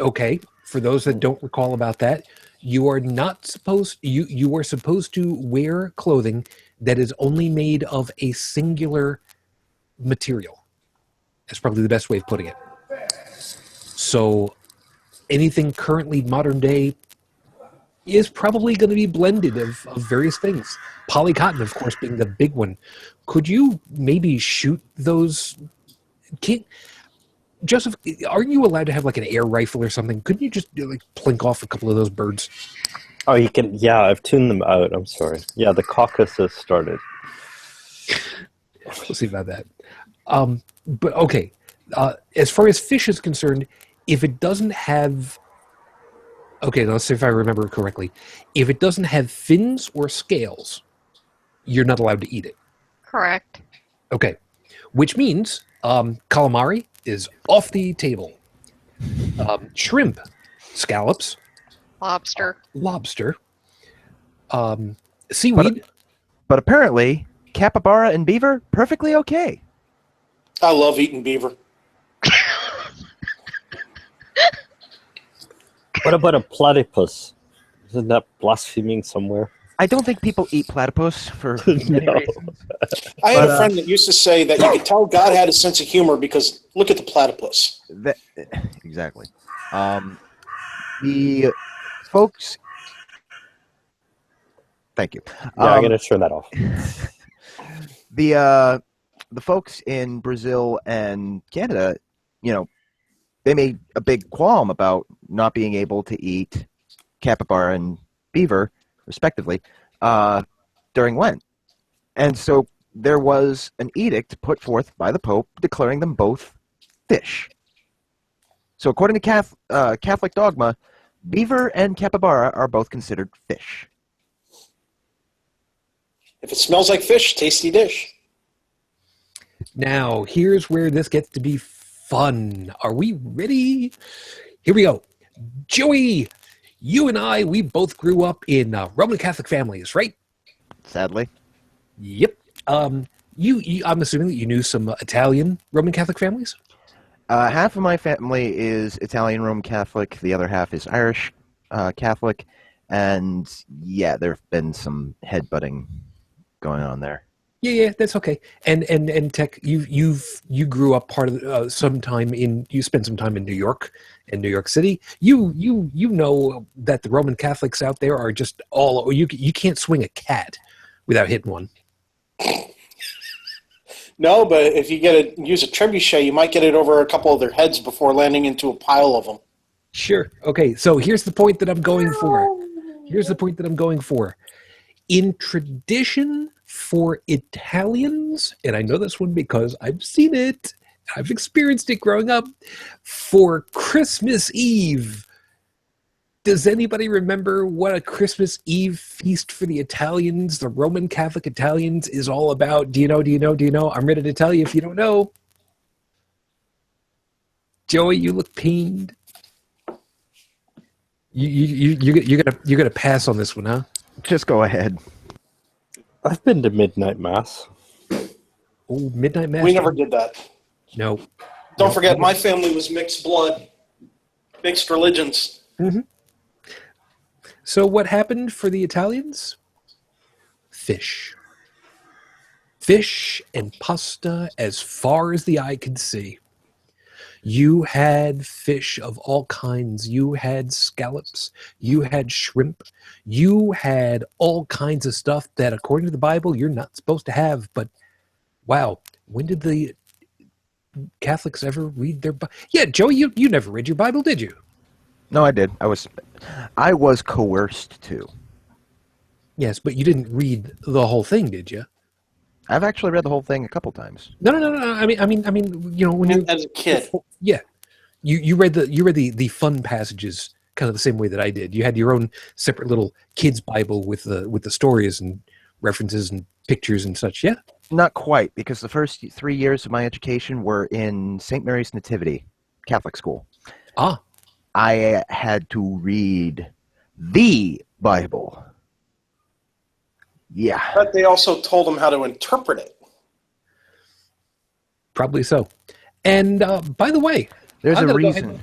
Okay. For those that don't recall about that, you are not supposed you are supposed to wear clothing that is only made of a singular material. That's probably the best way of putting it. So anything currently modern day is probably going to be blended of various things. Polycotton, of course, being the big one. Could you maybe shoot those? Joseph, aren't you allowed to have like an air rifle or something? Couldn't you just like plink off a couple of those birds? Oh, you can. Yeah, I've tuned them out. I'm sorry. Yeah, the caucus has started. We'll see about that. But okay, as far as fish is concerned, if it doesn't have, okay, let's see if I remember correctly. If it doesn't have fins or scales, you're not allowed to eat it. Correct. Okay, which means calamari is off the table. Shrimp, scallops, Lobster. lobster, seaweed. But apparently, capybara and beaver, perfectly okay. I love eating beaver. What about a platypus? Isn't that blaspheming somewhere? I don't think people eat platypus for many No. reasons. I had a friend that used to say that you could tell God had a sense of humor because look at the platypus. Exactly. The folks. Thank you. Yeah, I'm gonna turn that off. The folks in Brazil and Canada, they made a big qualm about not being able to eat capybara and beaver, respectively, during Lent. And so there was an edict put forth by the Pope declaring them both fish. So according to Catholic dogma, beaver and capybara are both considered fish. If it smells like fish, tasty dish. Now, here's where this gets to be fun. Are we ready? Here we go. Joey, you and I, we both grew up in Roman Catholic families, right? Sadly. Yep. I'm assuming that you knew some Italian Roman Catholic families? Half of my family is Italian Roman Catholic. The other half is Irish Catholic. And yeah, there have been some headbutting going on there. Yeah, that's okay. And Tech, you grew up part of you spent some time in New York and New York City. You know that the Roman Catholics out there are just you can't swing a cat without hitting one. No, but if you use a trebuchet, you might get it over a couple of their heads before landing into a pile of them. Sure. Okay, so here's the point that I'm going for. In tradition for Italians, and I know this one because I've seen it, I've experienced it growing up, for Christmas Eve. Does anybody remember what a Christmas Eve feast for the Italians, the Roman Catholic Italians, is all about? Do you know? I'm ready to tell you if you don't know. Joey, you look pained. You're gonna pass on this one, huh? Just go ahead. I've been to midnight mass. Oh, midnight mass. We never did that. No. Don't forget, my family was mixed blood, mixed religions. Mm-hmm. So what happened for the Italians? Fish. Fish and pasta as far as the eye could see. You had fish of all kinds. You had scallops. You had shrimp. You had all kinds of stuff that, according to the Bible, you're not supposed to have. But, wow, when did the Catholics ever read their Bible? Yeah, Joey, you never read your Bible, did you? No, I did. I was coerced to. Yes, but you didn't read the whole thing, did you? I've actually read the whole thing a couple times. No. I mean, when you As a kid. yeah, you read the fun passages kind of the same way that I did. You had your own separate little kids' Bible with the stories and references and pictures and such. Yeah. Not quite, because the first 3 years of my education were in St. Mary's Nativity Catholic school. Ah. I had to read the Bible. Yeah. But they also told them how to interpret it. Probably so. And by the way, There's I'm a gonna go reason. ahead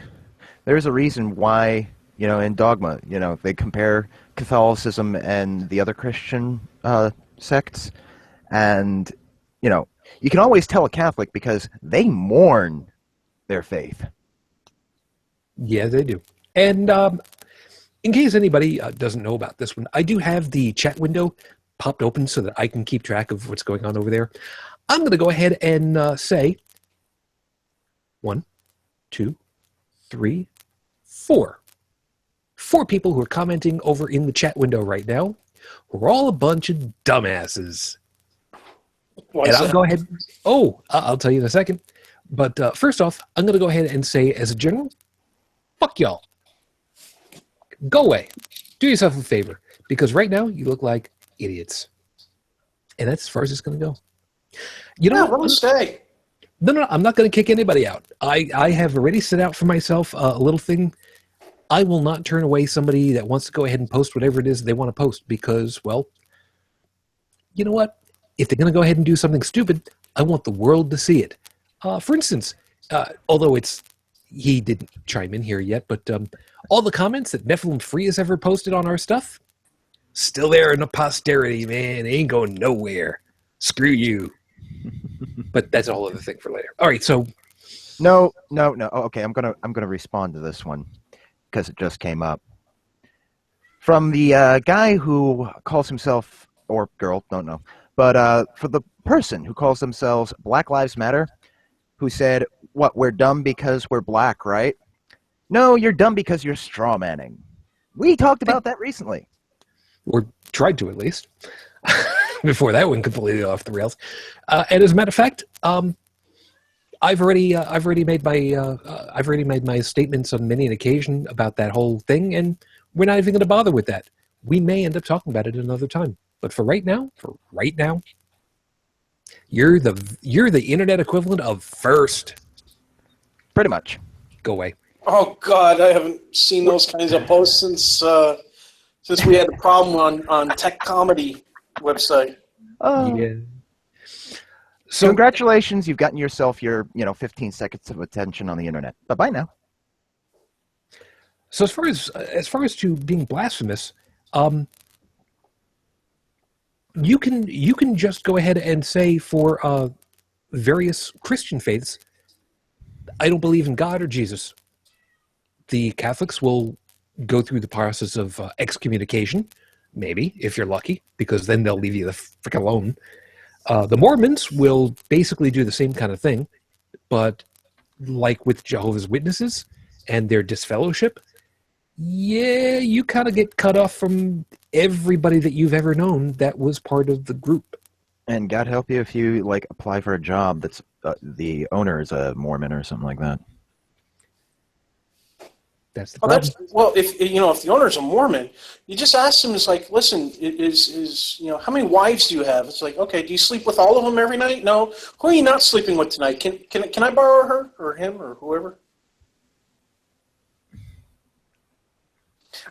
There's a reason why, in dogma, they compare Catholicism and the other Christian sects. And, you can always tell a Catholic because they mourn their faith. Yeah, they do. And in case anybody doesn't know about this one, I do have the chat window popped open so that I can keep track of what's going on over there. I'm going to go ahead and say 1, 2, 3, 4. 4 people who are commenting over in the chat window right now. We're all a bunch of dumbasses. Why And is I'll that? go ahead. I'll tell you in a second. But first off, I'm going to go ahead and say, as a general, fuck y'all. Go away. Do yourself a favor. Because right now, you look like idiots. And that's as far as it's going to go. You know Yeah, what? let me stay. No, I'm not going to kick anybody out. I have already set out for myself a little thing. I will not turn away somebody that wants to go ahead and post whatever it is they want to post because, well, you know what? If they're going to go ahead and do something stupid, I want the world to see it. For instance, although he didn't chime in here yet, but all the comments that Nephilim Free has ever posted on our stuff, still there in the posterity, man. They ain't going nowhere. Screw you. But that's a whole other thing for later. All right, so No. Oh, okay, I'm gonna respond to this one because it just came up from the guy who calls himself, or girl, don't know, but for the person who calls themselves Black Lives Matter, who said, "What? We're dumb because we're black, right?" No, you're dumb because you're straw manning. We talked about that recently. or tried to at least, before that went completely off the rails. And as a matter of fact, I've already made my statements on many an occasion about that whole thing, and we're not even going to bother with that. We may end up talking about it another time, but for right now, you're the internet equivalent of first. Pretty much. Go away. Oh God, I haven't seen those kinds of posts since we had the problem on Tech Comedy website. Oh. Yeah. So Congratulations, you've gotten yourself your 15 seconds of attention on the internet. Bye-bye now. So as far as to being blasphemous, you can just go ahead and say for various Christian faiths, I don't believe in God or Jesus. The Catholics will go through the process of excommunication, maybe if you're lucky, because then they'll leave you the frick alone. The Mormons will basically do the same kind of thing, but like with Jehovah's Witnesses and their disfellowship, yeah, you kind of get cut off from everybody that you've ever known that was part of the group. And God help you if you apply for a job that's the owner is a Mormon or something like that. That's the Oh, problem. if the owner's a Mormon, you just ask them. It's like, listen, how many wives do you have? It's like, okay, do you sleep with all of them every night? No. Who are you not sleeping with tonight? Can I borrow her or him or whoever?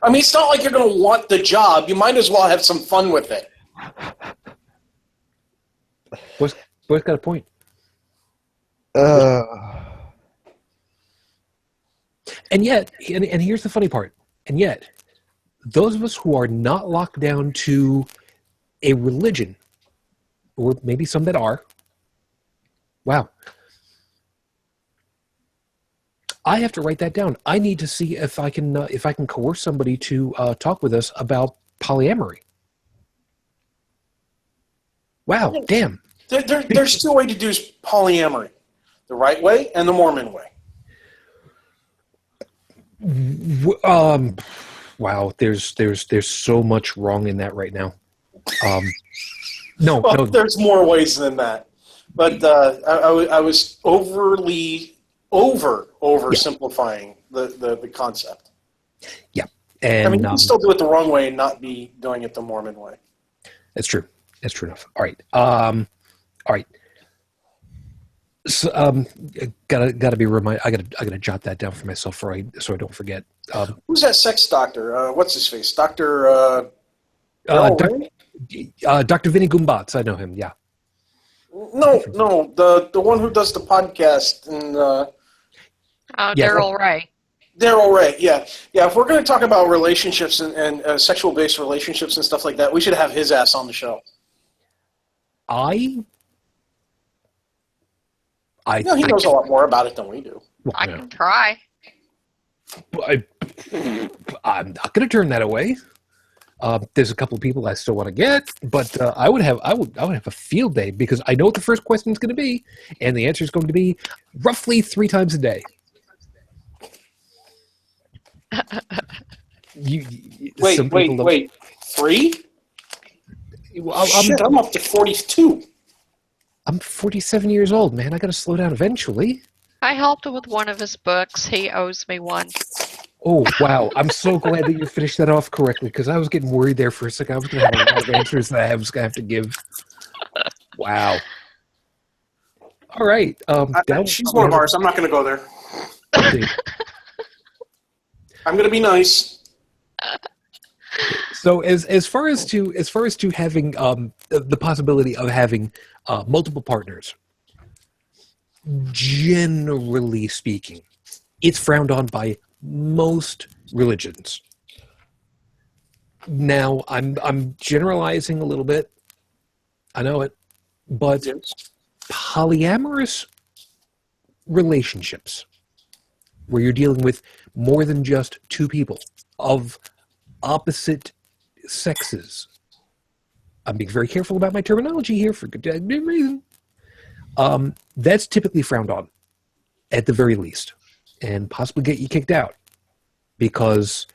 I mean, it's not like you're going to want the job. You might as well have some fun with it. Boy's got a point. And yet, and here's the funny part, and yet, those of us who are not locked down to a religion, or maybe some that are, wow, I have to write that down. I need to see if I can coerce somebody to talk with us about polyamory. Wow, damn. There's two ways to do polyamory: the right way and the Mormon way. Wow, there's so much wrong in that right now. No, There's more ways than that, but I was oversimplifying the concept. Yeah, and I mean, you can still do it the wrong way and not be doing it the Mormon way. That's true. That's true enough. All right. All right. So, gotta be reminded. I gotta jot that down for myself so I don't forget. Who's that sex doctor? What's his face? Dr. Dr. Vinny Gumbats. I know him. Yeah. No, the one who does the podcast and Daryl Ray. Daryl Ray. Yeah. If we're going to talk about relationships and sexual-based relationships and stuff like that, we should have his ass on the show. He knows a lot more about it than we do. I can try. I'm not going to turn that away. There's a couple of people I still want to get, but I would have a field day because I know what the first question is going to be, and the answer is going to be roughly 3 times a day. Wait. 3? Well, Shit, I'm up to 42. I'm 47 years old, man. I got to slow down eventually. I helped with one of his books. He owes me one. Oh, wow. I'm so glad that you finished that off correctly because I was getting worried there for a second. I was going to have a lot of answers that I was going to have to give. Wow. All right. She's one of ours. I'm not going to go there. I'm going to be nice. So as far as to having the possibility of having multiple partners, generally speaking, it's frowned on by most religions. Now, I'm generalizing a little bit. I know it, but polyamorous relationships, where you're dealing with more than just 2 people of opposite sexes. I'm being very careful about my terminology here for good reason. That's typically frowned on, at the very least, and possibly get you kicked out because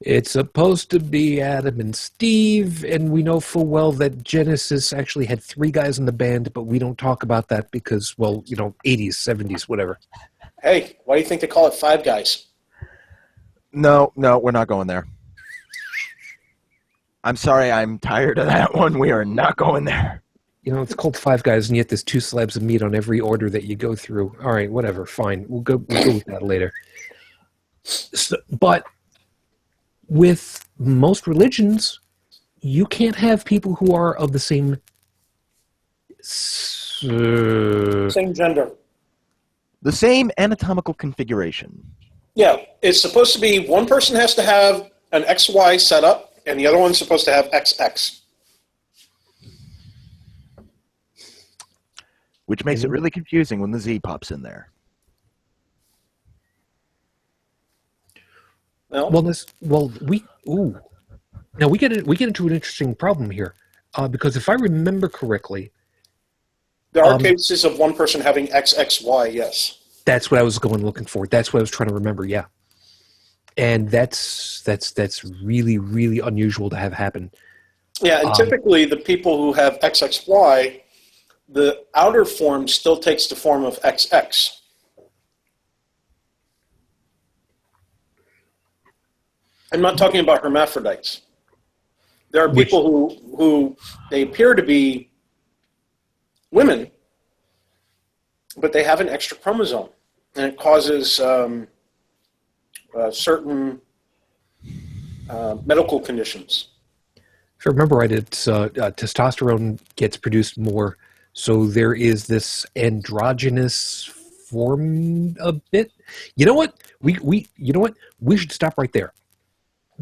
it's supposed to be Adam and Steve, and we know full well that Genesis actually had 3 guys in the band, but we don't talk about that because, well, 80s, 70s, whatever. Hey, why do you think they call it 5 guys? No, we're not going there. I'm sorry, I'm tired of that one. We are not going there. It's called 5 guys, and yet there's 2 slabs of meat on every order that you go through. All right, whatever, fine. We'll go with that later. So, but with most religions, you can't have people who are of the same gender. The same anatomical configuration. Yeah, it's supposed to be one person has to have an XY setup, and the other one's supposed to have XX. Which makes it really confusing when the Z pops in there. No? Now we get into an interesting problem here, because if I remember correctly, there are cases of one person having XXY. Yes, that's what I was looking for. That's what I was trying to remember. Yeah, and that's really, really unusual to have happen. Yeah, and typically the people who have XXY, the outer form still takes the form of XX. I'm not talking about hermaphrodites. There are people who they appear to be women, but they have an extra chromosome, and it causes certain medical conditions. If I remember right, it's testosterone gets produced more, so there is this androgynous form a bit. You know what? We should stop right there,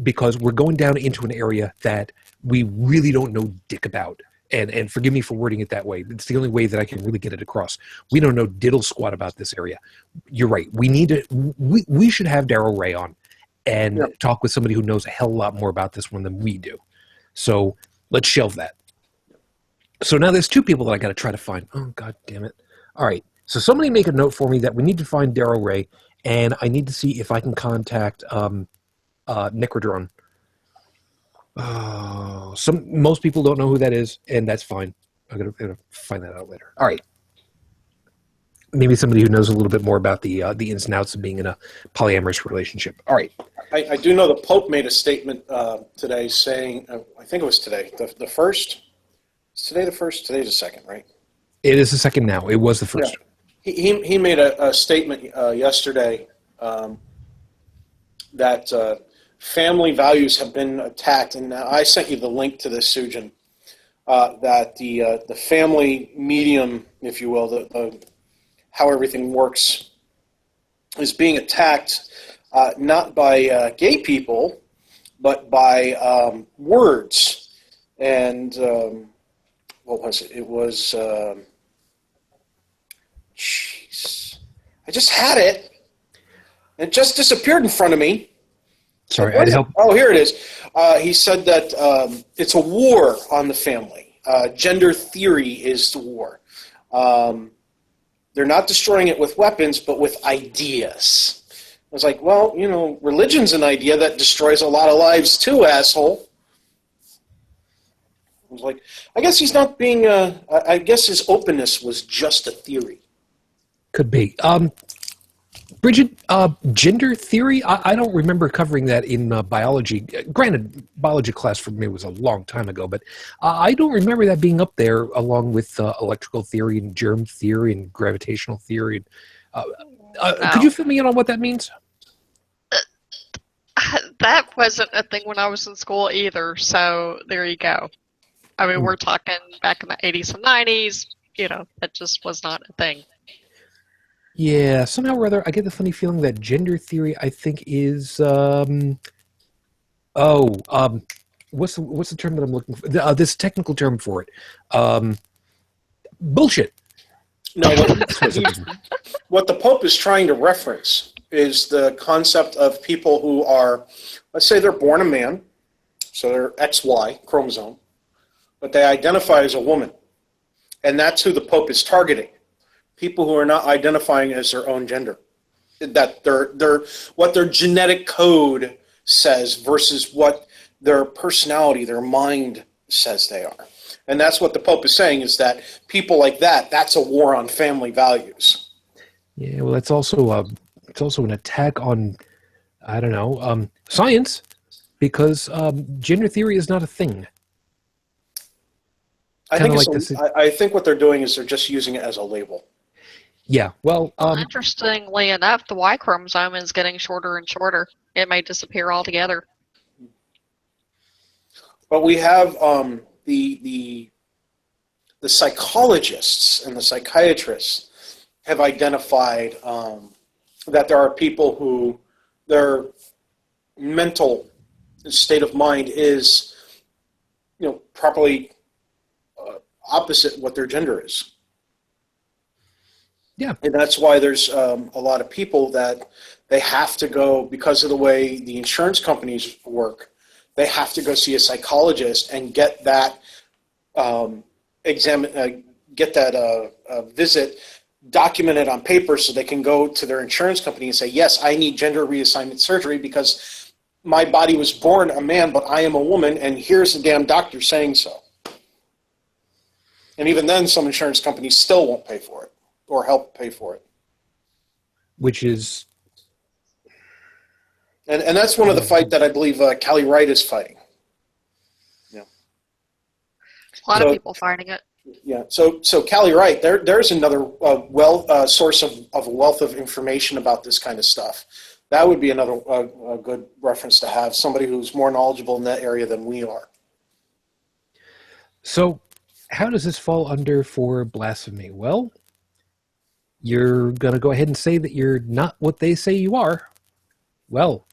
because we're going down into an area that we really don't know dick about. And forgive me for wording it that way. It's the only way that I can really get it across. We don't know diddle squat about this area. You're right. We should have Daryl Ray on and talk with somebody who knows a hell of a lot more about this one than we do. So let's shelve that. So now there's 2 people that I got to try to find. Oh, God damn it. All right. So somebody make a note for me that we need to find Daryl Ray, and I need to see if I can contact Nicrodrone. Most people don't know who that is, and that's fine. I'm gonna find that out later. All right. Maybe somebody who knows a little bit more about the ins and outs of being in a polyamorous relationship. All right. I do know the Pope made a statement today saying, I think it was today, the first. Is today the first? Today's the second, right? It is the second now. It was the first. Yeah. He made a statement yesterday that family values have been attacked, and I sent you the link to this, Shujin, that the family medium, if you will, the how everything works, is being attacked not by gay people, but by words. And what was it? It was, jeez, I just had it. It just disappeared in front of me. Sorry, I'd help. Oh, here it is. He said that it's a war on the family. Gender theory is the war. They're not destroying it with weapons, but with ideas. I was like, well, religion's an idea that destroys a lot of lives too, asshole. I was like, I guess he's not being, I guess his openness was just a theory. Could be. Brigid, gender theory, I don't remember covering that in biology. Granted, biology class for me was a long time ago, but I don't remember that being up there along with electrical theory and germ theory and gravitational theory. Could you fill me in on what that means? That wasn't a thing when I was in school either, so there you go. I mean, we're talking back in the 80s and 90s, that just was not a thing. Yeah, somehow or other, I get the funny feeling that gender theory, I think, is what's the term that I'm looking for? This technical term for it. Bullshit. No, what the Pope is trying to reference is the concept of people who are, let's say they're born a man, so they're XY chromosome, but they identify as a woman, and that's who the Pope is targeting. People who are not identifying as their own gender, that they're what their genetic code says versus what their personality, their mind says they are. And that's what the Pope is saying, is that people like that's a war on family values. Yeah, well, it's also an attack on, I don't know, science, because gender theory is not a thing. I think what they're doing is they're just using it as a label. Yeah, well... interestingly enough, the Y chromosome is getting shorter and shorter. It may disappear altogether. But we have the psychologists and the psychiatrists have identified that there are people who their mental state of mind is, properly opposite what their gender is. Yeah. And that's why there's a lot of people that they have to go, because of the way the insurance companies work, they have to go see a psychologist and get that visit documented on paper so they can go to their insurance company and say, yes, I need gender reassignment surgery because my body was born a man, but I am a woman, and here's the damn doctor saying so. And even then, some insurance companies still won't pay for it or help pay for it. Which is... And that's one of the fight that I believe Callie Wright is fighting. Yeah. A lot of people fighting it. Yeah. So Callie Wright, there's another source of a wealth of information about this kind of stuff. That would be another good reference to have, somebody who's more knowledgeable in that area than we are. So how does this fall under for blasphemy? Well, you're going to go ahead and say that you're not what they say you are. Well,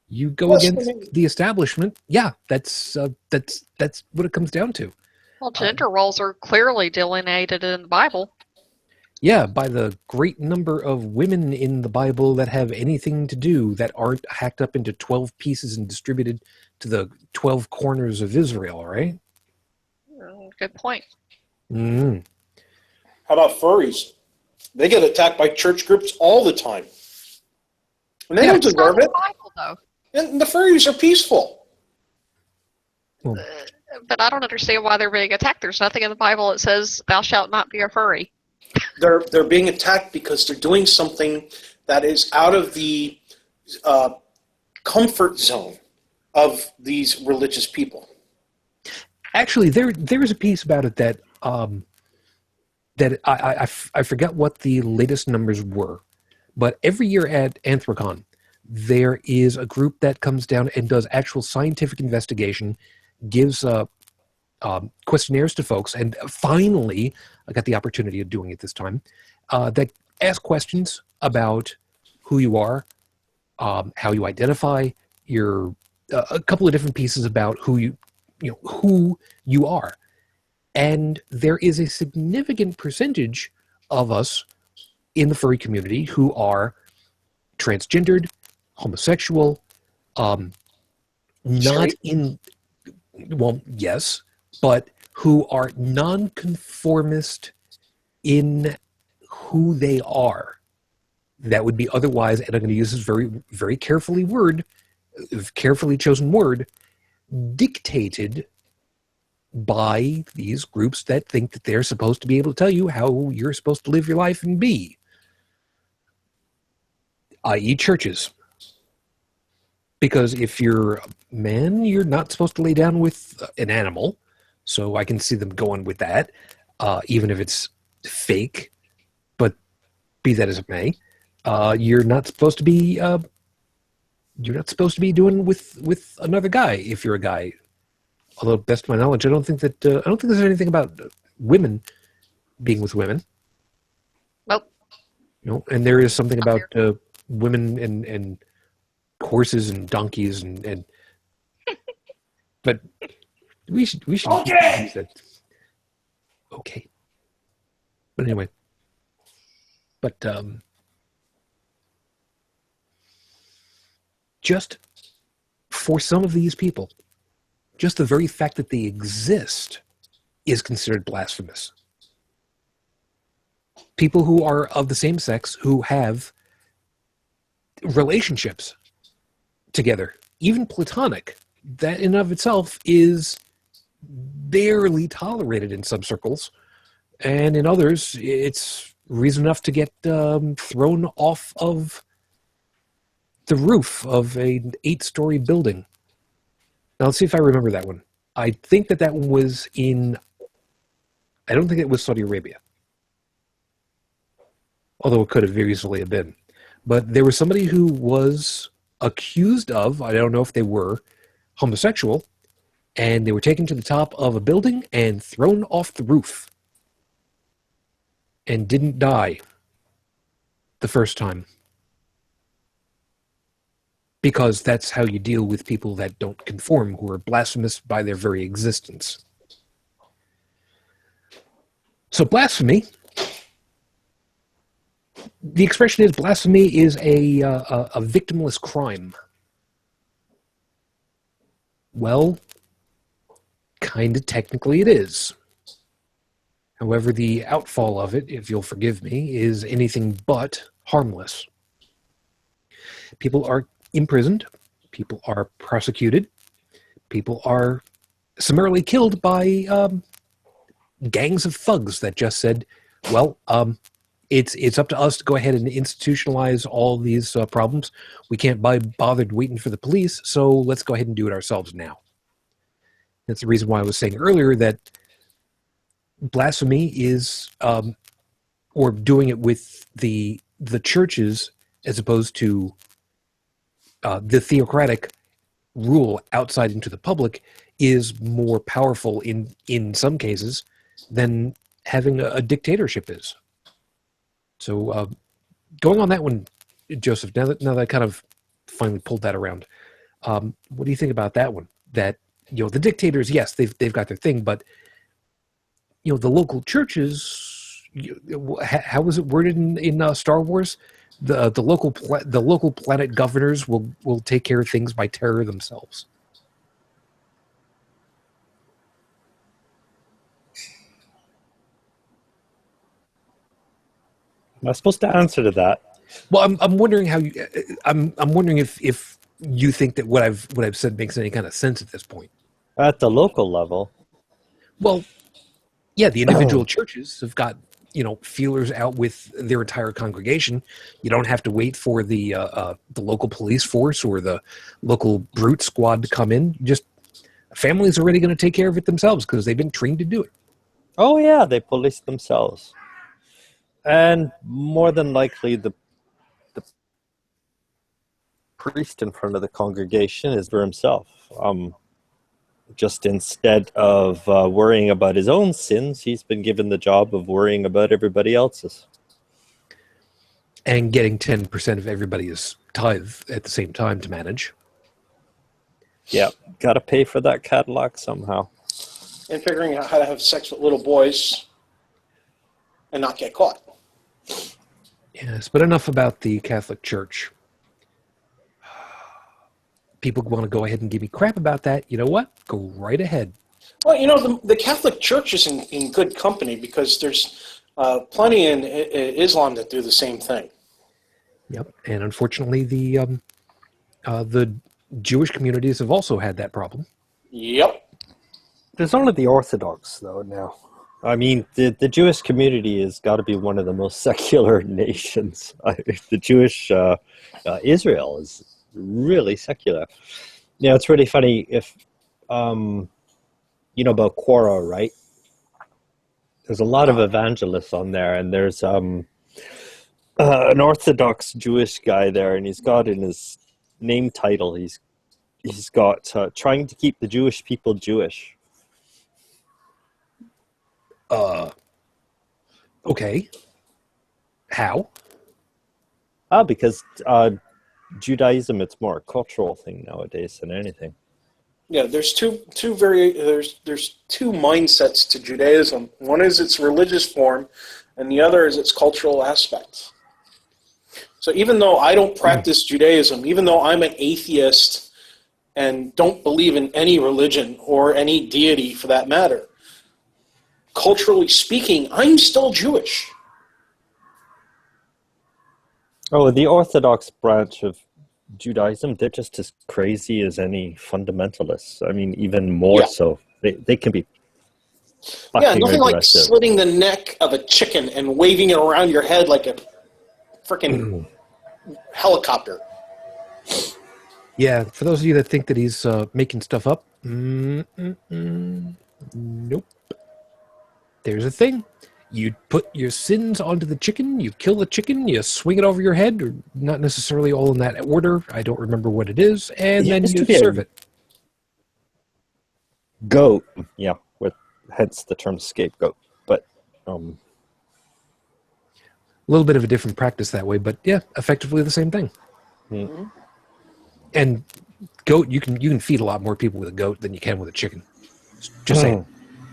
you go against the establishment. Yeah, that's what it comes down to. Well, gender roles are clearly delineated in the Bible. Yeah, by the great number of women in the Bible that have anything to do, that aren't hacked up into 12 pieces and distributed to the 12 corners of Israel, right? Good point. Mm. How about furries? They get attacked by church groups all the time. And they don't deserve it. Bible, though. And the furries are peaceful. Well, but I don't understand why they're being attacked. There's nothing in the Bible that says, thou shalt not be a furry. They're being attacked because they're doing something that is out of the comfort zone of these religious people. Actually, there is a piece about it that that I forget what the latest numbers were, but every year at Anthrocon, there is a group that comes down and does actual scientific investigation, gives questionnaires to folks, and finally, I got the opportunity of doing it this time, that ask questions about who you are, how you identify, a couple of different pieces about who you are. And there is a significant percentage of us in the furry community who are transgendered, homosexual, not Straight? in, well, yes, but who are nonconformist in who they are. That would be otherwise, and I'm going to use this very, very carefully chosen word, dictated by these groups that think that they're supposed to be able to tell you how you're supposed to live your life and be, i.e. churches. Because if you're a man, you're not supposed to lay down with an animal, so I can see them going with that, even if it's fake, but be that as it may. You're not supposed to be doing with another guy if you're a guy. Although, best of my knowledge, I don't think there's anything about women being with women. Nope. And there is something about women and horses and donkeys and but we should Okay. use that. Okay. But anyway. But just for some of these people, just the very fact that they exist is considered blasphemous. People who are of the same sex who have relationships together, even platonic, that in and of itself is barely tolerated in some circles, and in others it's reason enough to get thrown off of the roof of an 8-story building. Now let's see if I remember that one. I think that one was in, I don't think it was Saudi Arabia, although it could have very easily have been. But there was somebody who was accused of, I don't know if they were homosexual, and they were taken to the top of a building and thrown off the roof and didn't die the first time. Because that's how you deal with people that don't conform, who are blasphemous by their very existence. So blasphemy, the expression is blasphemy is a victimless crime. Well, kind of technically it is. However, the outfall of it, if you'll forgive me, is anything but harmless. People are imprisoned, people are prosecuted, people are summarily killed by gangs of thugs that just said, well, it's up to us to go ahead and institutionalize all these problems. We can't be bothered waiting for the police, so let's go ahead and do it ourselves now. That's the reason why I was saying earlier that blasphemy is, or doing it with the churches as opposed to the theocratic rule outside into the public, is more powerful in some cases than having a dictatorship is. So going on that one, Joseph, now that I kind of finally pulled that around, what do you think about that one? That, the dictators, yes, they've got their thing, but the local churches, how was it worded in Star Wars? The local planet governors will take care of things by terror themselves. Am I supposed to answer to that? Well, I'm wondering how you. I'm wondering if you think that what I've said makes any kind of sense at this point. At the local level. Well, yeah, the individual churches have got feelers out with their entire congregation. You don't have to wait for the local police force or the local brute squad to come in. Just a family's already going to take care of it themselves because they've been trained to do it. Oh yeah, they police themselves. And more than likely the priest in front of the congregation is for himself. Just instead of worrying about his own sins, he's been given the job of worrying about everybody else's. And getting 10% of everybody's tithe at the same time to manage. Yeah, got to pay for that Cadillac somehow. And figuring out how to have sex with little boys and not get caught. Yes, but enough about the Catholic Church. people want to go ahead and give me crap about that, you know what? Go right ahead. Well, the Catholic Church is in good company because there's plenty in Islam that do the same thing. Yep. And unfortunately, the Jewish communities have also had that problem. Yep. There's only the Orthodox, though, now. I mean, the Jewish community has got to be one of the most secular nations. The Jewish Israel is really secular. It's really funny if, you know about Quora, right? There's a lot of evangelists on there, and there's an Orthodox Jewish guy there, and he's got in his name title, he's got trying to keep the Jewish people Jewish. Okay. How? Because Judaism, it's more a cultural thing nowadays than anything. Yeah, there's two mindsets to Judaism. One is its religious form, and the other is its cultural aspects. So even though I don't practice Judaism, even though I'm an atheist and don't believe in any religion or any deity for that matter, culturally speaking, I'm still Jewish. Oh, the Orthodox branch of Judaism, they're just as crazy as any fundamentalists. I mean, even more so. They can be fucking nothing aggressive. like slitting the neck of a chicken and waving it around your head like a freaking helicopter. Yeah, for those of you that think that he's making stuff up, nope. There's a thing. You put your sins onto the chicken, you kill the chicken, you swing it over your head, or not necessarily all in that order. I don't remember what it is, and then you serve it. Goat, yeah, with hence the term scapegoat. But a little bit of a different practice that way, but yeah, effectively the same thing. Mm-hmm. And goat, you can feed a lot more people with a goat than you can with a chicken. Just saying.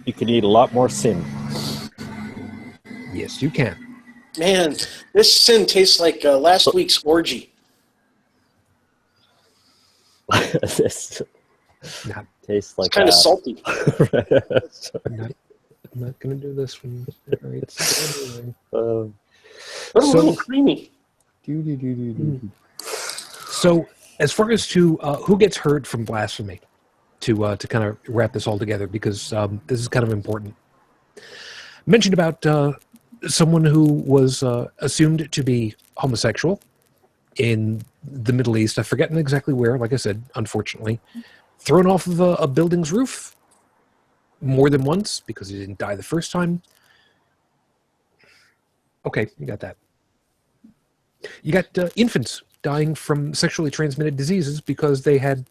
You can eat a lot more sin. Yes, you can. Man, this sin tastes like last week's orgy. This tastes like it's kind of salty. I'm not going to do this one. All right, But a little creamy. So, as far as to who gets heard from blasphemy, to kind of wrap this all together, because this is kind of important. Mentioned about someone who was assumed to be homosexual in the Middle East. I've forgotten exactly where, like I said, unfortunately. Thrown off of a building's roof more than once because he didn't die the first time. Okay, you got that. You got infants dying from sexually transmitted diseases because they had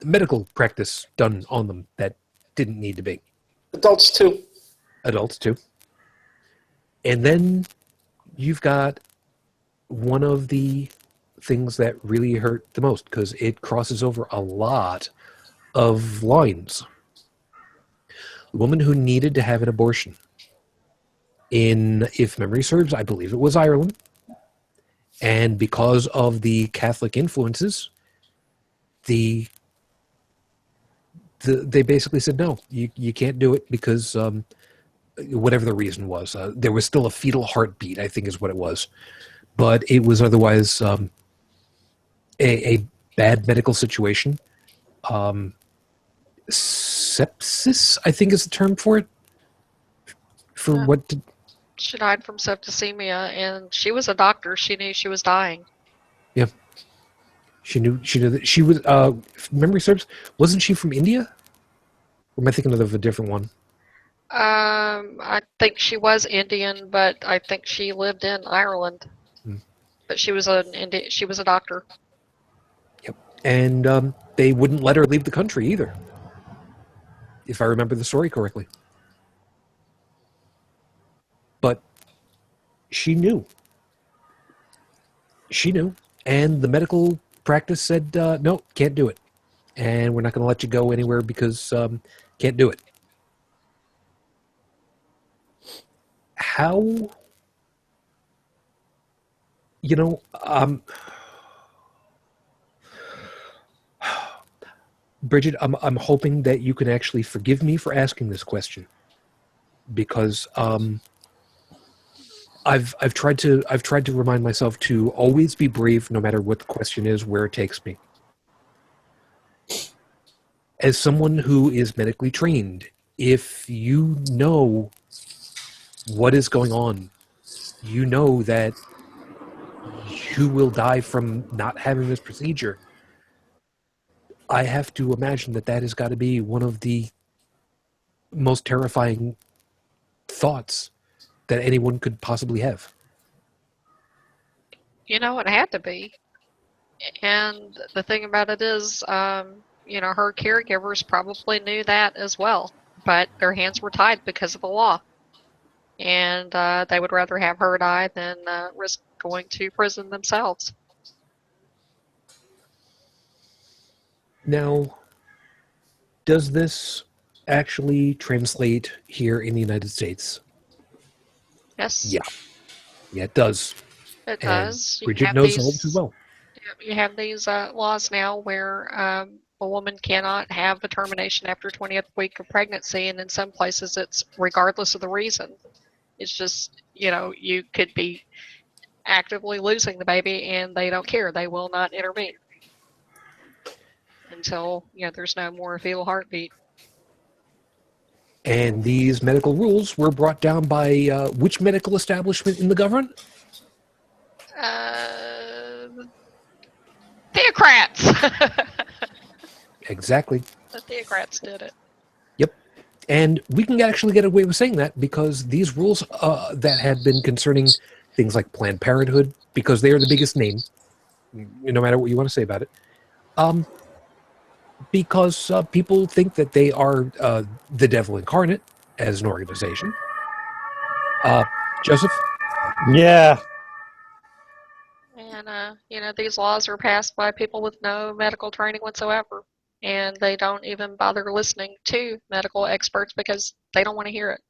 medical practice done on them that didn't need to be. Adults too. And then you've got one of the things that really hurt the most because it crosses over a lot of lines. A woman who needed to have an abortion in, if memory serves, I believe it was Ireland. And because of the Catholic influences, they basically said, no, you can't do it because whatever the reason was. There was still a fetal heartbeat, I think is what it was. But it was otherwise a bad medical situation. Sepsis, I think is the term for it. For what did... She died from septicemia, and she was a doctor. She knew she was dying. Yeah. She knew that she was, if memory serves, wasn't she from India? Or am I thinking of a different one? I think she was Indian, but I think she lived in Ireland. But she was a doctor. Yep. And they wouldn't let her leave the country either, if I remember the story correctly. But she knew. And the medical practice said, no, can't do it. And we're not going to let you go anywhere because can't do it. How, Brigid, I'm hoping that you can actually forgive me for asking this question, because I've tried to remind myself to always be brave, no matter what the question is, where it takes me. As someone who is medically trained, if you know what is going on, you know that you will die from not having this procedure. I have to imagine that that has got to be one of the most terrifying thoughts that anyone could possibly have. You know, it had to be. And the thing about it is, you know, her caregivers probably knew that as well, but their hands were tied because of the law. And they would rather have her die than risk going to prison themselves. Now, does this actually translate here in the United States? Yes. Yeah. Yeah, it does. It And does. Brigid knows all too well. You have these laws now where a woman cannot have a termination after 20th week of pregnancy, and in some places it's regardless of the reason. It's just, you know, you could be actively losing the baby and they don't care. They will not intervene until, you know, there's no more fetal heartbeat. And these medical rules were brought down by which medical establishment in the government? Theocrats! Exactly. The Theocrats did it. Yep. And we can actually get away with saying that because these rules that had been concerning things like Planned Parenthood, because they are the biggest name, no matter what you want to say about it, because people think that they are the devil incarnate as an organization. Joseph? Yeah. And, you know, these laws are passed by people with no medical training whatsoever. And they don't even bother listening to medical experts because they don't want to hear it.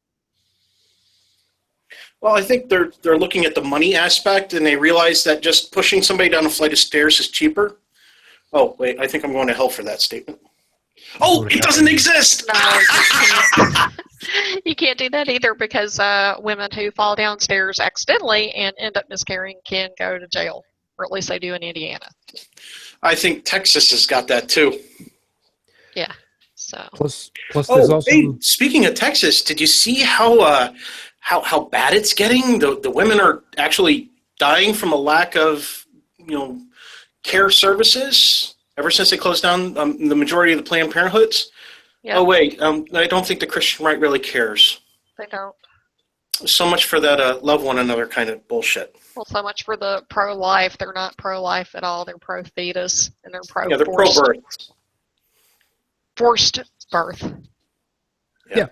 Well, I think they're looking at the money aspect, and they realize that just pushing somebody down a flight of stairs is cheaper. Oh, wait, I think I'm going to hell for that statement. Oh, it doesn't exist! No, you can't. You can't do that either because women who fall downstairs accidentally and end up miscarrying can go to jail, or at least they do in Indiana. I think Texas has got that too. Yeah. So. Plus there's also. Hey, speaking of Texas, did you see how bad it's getting? The women are actually dying from a lack of, you know, care services ever since they closed down the majority of the Planned Parenthoods. Yeah. Oh wait, I don't think the Christian right really cares. They don't. So much for that love one another kind of bullshit. Well, so much for the pro-life. They're not pro-life at all. They're pro-fetus and they're pro. Yeah, they're pro-birth. Forced birth. Yeah.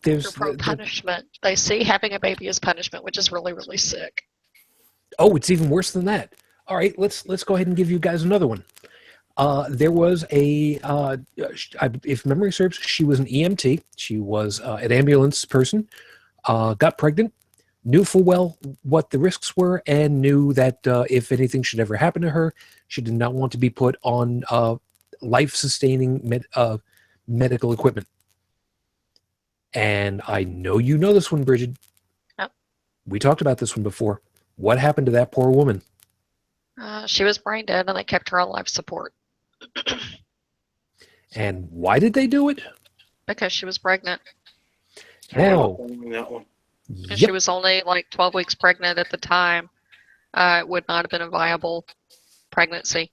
They're pro-punishment. They see having a baby as punishment, which is really, really sick. Oh, it's even worse than that. All right, let's go ahead and give you guys another one. There was if memory serves, she was an EMT. She was an ambulance person, got pregnant, knew full well what the risks were, and knew that if anything should ever happen to her, she did not want to be put on life-sustaining medical equipment. And I know you know this one, Brigid. Yep. We talked about this one before. What happened to that poor woman? She was brain dead, and they kept her on life support. And why did they do it? Because she was pregnant. Now, Yep. She was only like 12 weeks pregnant at the time. It would not have been a viable pregnancy.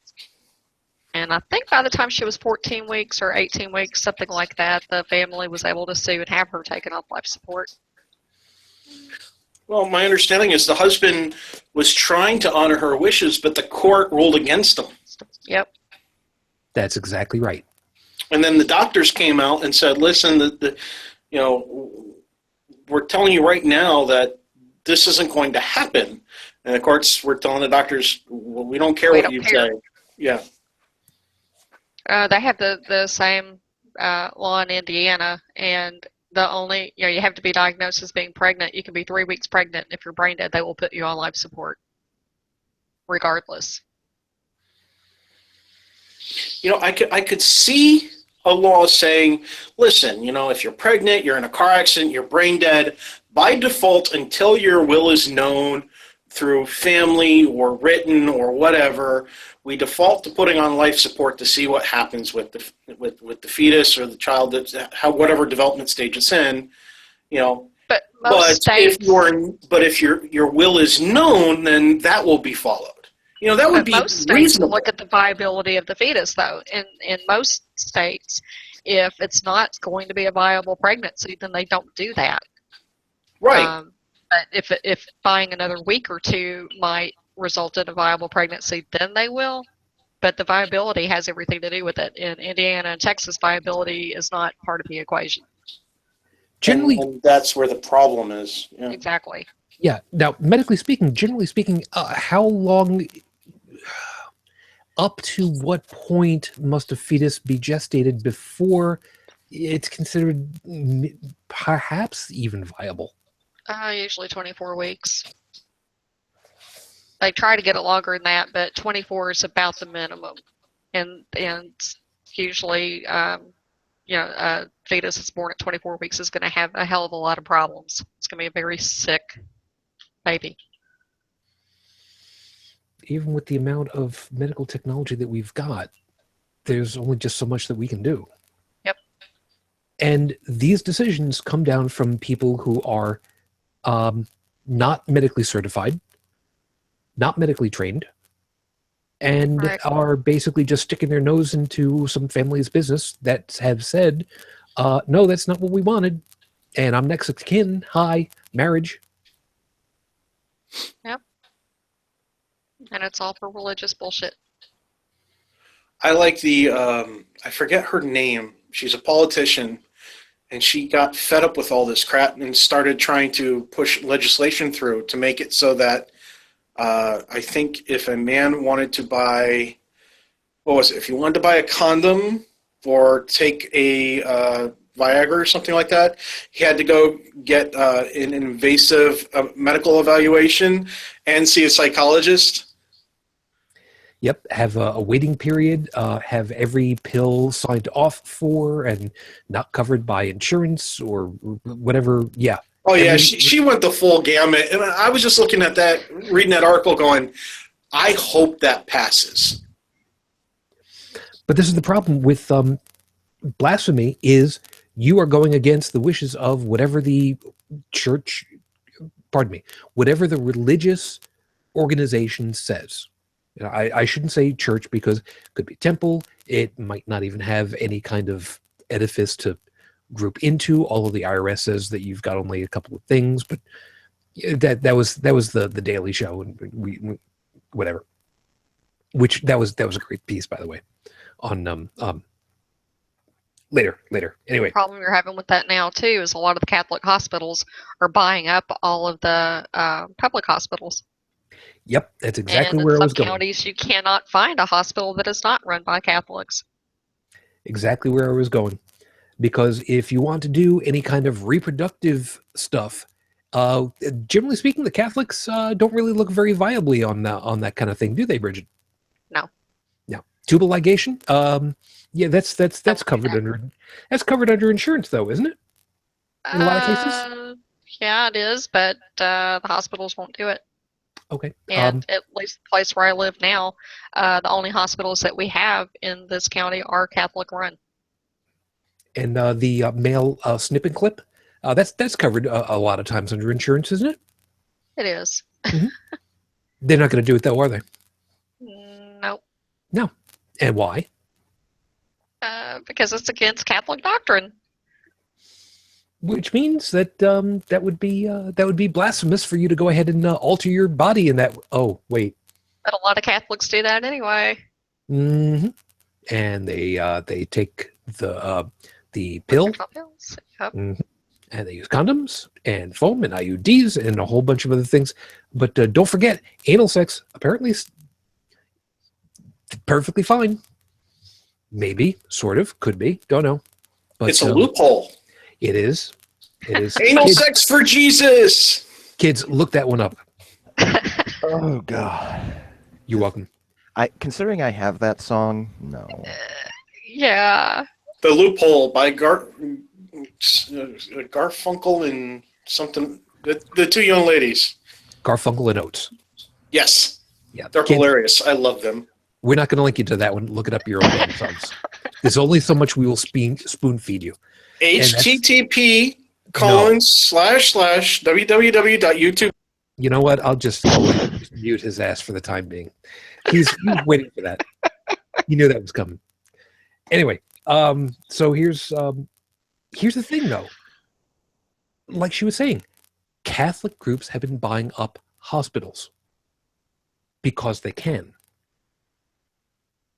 And I think by the time she was 14 weeks or 18 weeks, something like that, the family was able to sue and have her taken off life support. Well, my understanding is the husband was trying to honor her wishes, but the court ruled against him. Yep. That's exactly right. And then the doctors came out and said, listen, you know, we're telling you right now that this isn't going to happen. And the courts were telling the doctors, well, we don't care what you say. Yeah. They have the same law in Indiana, and the only, you know, you have to be diagnosed as being pregnant. You can be 3 weeks pregnant. If you're brain dead, they will put you on life support, regardless. I could see a law saying, listen, if you're pregnant, you're in a car accident, you're brain dead, by default, until your will is known through family or written or whatever, we default to putting on life support to see what happens with the fetus or the child, whatever development stage it's in, But most states, if your will is known, then that will be followed. That would be most states reasonable. look at the viability of the fetus, though. In most states, if it's not going to be a viable pregnancy, then they don't do that. Right. But if buying another week or two might result in a viable pregnancy, then they will. But the viability has everything to do with it. In Indiana and Texas, viability is not part of the equation. Generally, and that's where the problem is. Yeah. Exactly. yeah. Now, generally speaking, how long, up to what point must a fetus be gestated before it's considered perhaps even viable? Usually 24 weeks. They try to get it longer than that, but 24 is about the minimum. And usually, a fetus that's born at 24 weeks is going to have a hell of a lot of problems. It's going to be a very sick baby. Even with the amount of medical technology that we've got, there's only just so much that we can do. Yep. And these decisions come down from people who are not medically certified, not medically trained, and Right. are basically just sticking their nose into some family's business that have said, no, that's not what we wanted, and I'm next of kin, hi, marriage. Yep. And it's all for religious bullshit. I like I forget her name. She's a politician, and she got fed up with all this crap and started trying to push legislation through to make it so that I think if a man wanted to buy, if you wanted to buy a condom or take a Viagra or something like that, he had to go get an invasive medical evaluation and see a psychologist. Yep, have a waiting period, have every pill signed off for and not covered by insurance or whatever. Yeah. Oh, yeah, she went the full gamut. And I was just looking at that, reading that article going, I hope that passes. But this is the problem with blasphemy is you are going against the wishes of whatever the church, whatever the religious organization says. I shouldn't say church because it could be temple. It might not even have any kind of edifice to group into. All of the IRS says that you've got only a couple of things, but that was the Daily Show, and we whatever. Which that was a great piece, by the way, on later. Anyway, The problem you're having with that now too is a lot of the Catholic hospitals are buying up all of the public hospitals. yep, that's exactly And where in I was some going. counties, you cannot find a hospital that is not run by Catholics. Exactly where I was going. Because if you want to do any kind of reproductive stuff, generally speaking, the Catholics don't really look very viably on that kind of thing, do they, Brigid? No. No. Tubal ligation? Yeah, that's covered under insurance, though, isn't it? In a lot of cases. Yeah, it is, but the hospitals won't do it. Okay. And at least the place where I live now, the only hospitals that we have in this county are Catholic run. And the male snip and clip, that's covered a lot of times under insurance, isn't it? It is. They're not going to do it, though, are they? Nope. No. And why? Because it's against Catholic doctrine. Which means that that would be blasphemous for you to go ahead and alter your body in that. Oh, wait. But a lot of Catholics do that anyway. Mm-hmm. And they take the pill, Pills. Yep. and they use condoms and foam and IUDs and a whole bunch of other things. But don't forget, anal sex apparently is perfectly fine. Maybe, sort of, could be, don't know. But It's a loophole. It is. It is. Anal sex for Jesus. Kids, look that one up. Oh, God. You're welcome. Considering I have that song, no. Yeah. The Loophole by Garfunkel and something. The two young ladies. Garfunkel and Oates. Yes. Yeah, They're hilarious. I love them. We're not going to link you to that one. Look it up your own damn selves. There's only so much we will spoon feed you. http://www.youtube. You know what? I'll just mute his ass for the time being. He's waiting for that. He knew that was coming. Anyway, so here's the thing, though. Like she was saying, Catholic groups have been buying up hospitals because they can.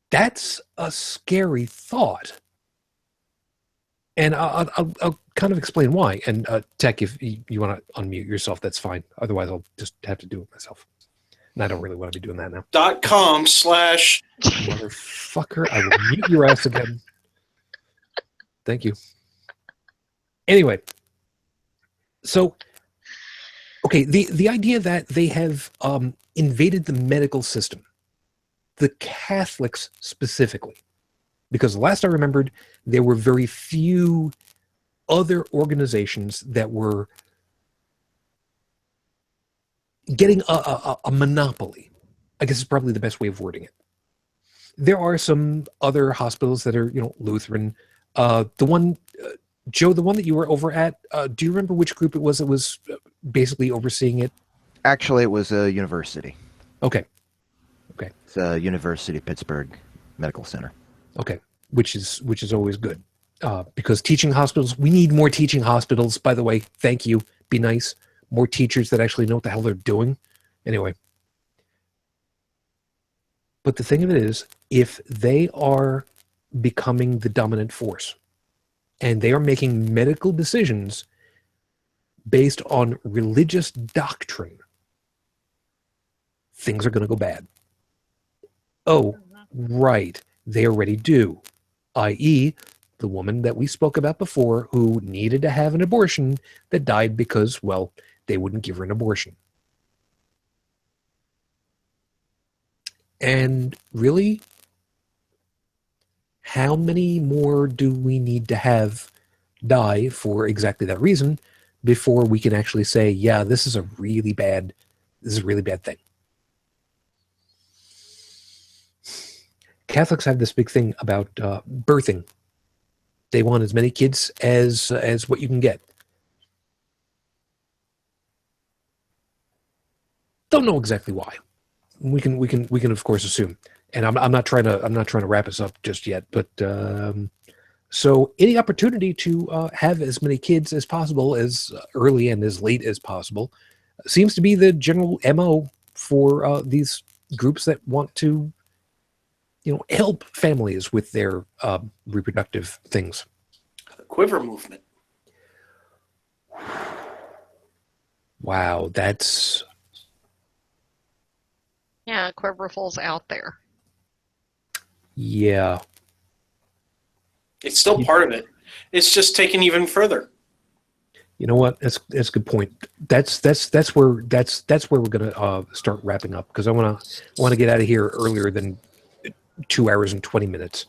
That's a scary thought. And I'll kind of explain why. And Tech, if you want to unmute yourself, that's fine. Otherwise, I'll just have to do it myself. And I don't really want to be doing that now. .com/ Motherfucker, I will mute your ass again. Thank you. Anyway, so, okay, the idea that they have invaded the medical system, the Catholics specifically, because last I remembered, there were very few other organizations that were getting a monopoly. I guess is probably the best way of wording it. There are some other hospitals that are, Lutheran. The one, Joe, the one that you were over at, do you remember which group it was that was basically overseeing it? Actually, it was a university. Okay. It's a University of Pittsburgh Medical Center. Okay, which is always good, because teaching hospitals, we need more teaching hospitals, by the way. Thank you. Be nice. More teachers that actually know what the hell they're doing. Anyway. But the thing of it is, if they are becoming the dominant force and they are making medical decisions based on religious doctrine, things are going to go bad. Oh, right. They already do. I.e., the woman that we spoke about before who needed to have an abortion that died because, well, they wouldn't give her an abortion. And really, how many more do we need to have die for exactly that reason before we can actually say, yeah, this is a really bad thing? Catholics have this big thing about birthing. They want as many kids as what you can get. Don't know exactly why. We can of course assume, and I'm not trying to wrap us up just yet. But so any opportunity to have as many kids as possible, as early and as late as possible, seems to be the general MO for these groups that want to, help families with their reproductive things. The quiver movement. Wow, that's... Yeah, quiverful's out there. Yeah. It's still part of it. It's just taken even further. You know what? That's a good point. That's where we're gonna start wrapping up, because I want to get out of here earlier than 2 hours and 20 minutes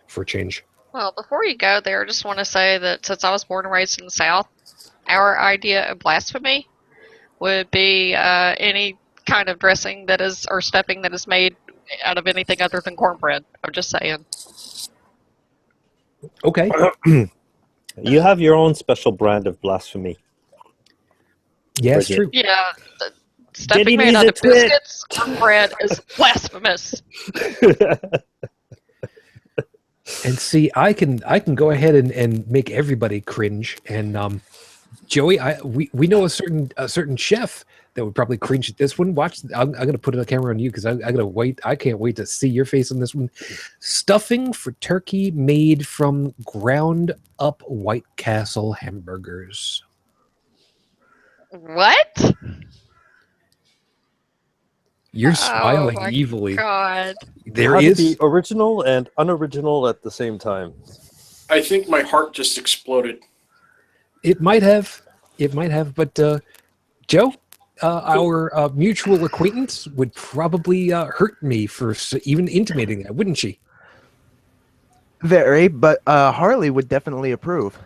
for a change. Well, before you go there, I just want to say that since I was born and raised in the South, our idea of blasphemy would be any kind of dressing that is, or stuffing that is made out of anything other than cornbread. I'm just saying. Okay. You have your own special brand of blasphemy. Yeah, it's true. Yeah. Stuffing made out of biscuits, cornbread is blasphemous. And see, I can go ahead and make everybody cringe. And Joey, we know a certain chef that would probably cringe at this one. Watch, I'm going to put a camera on you because I gotta wait. I can't wait to see your face on this one. Stuffing for turkey made from ground up White Castle hamburgers. What? You're smiling evilly. God. There is the original and unoriginal at the same time. I think my heart just exploded. It might have, but Joe, our mutual acquaintance would probably hurt me for even intimating that, wouldn't she? Very, but Harley would definitely approve.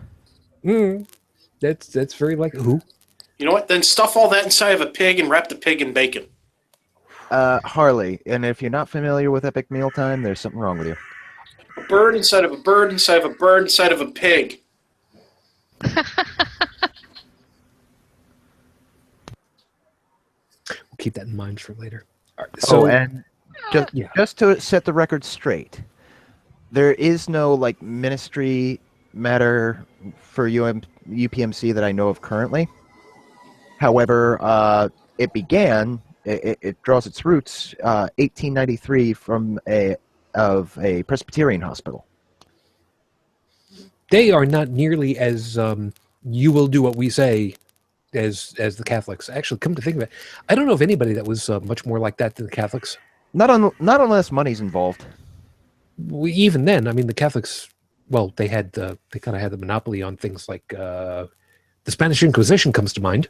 That's very like who? You know what? Then stuff all that inside of a pig and wrap the pig in bacon. Harley, and if you're not familiar with Epic Mealtime, there's something wrong with you. A bird inside of a bird inside of a bird inside of a pig. We'll keep that in mind for later. All right, so, and just to set the record straight, there is no like ministry matter for UPMC that I know of currently. However, it began. It draws its roots 1893 from a Presbyterian hospital. they are not nearly as you will do what we say as the Catholics. Actually, come to think of it, I don't know of anybody that was much more like that than the Catholics. Not unless money's involved. Even then, I mean, the Catholics, well, they kind of had the monopoly on things like the Spanish Inquisition comes to mind.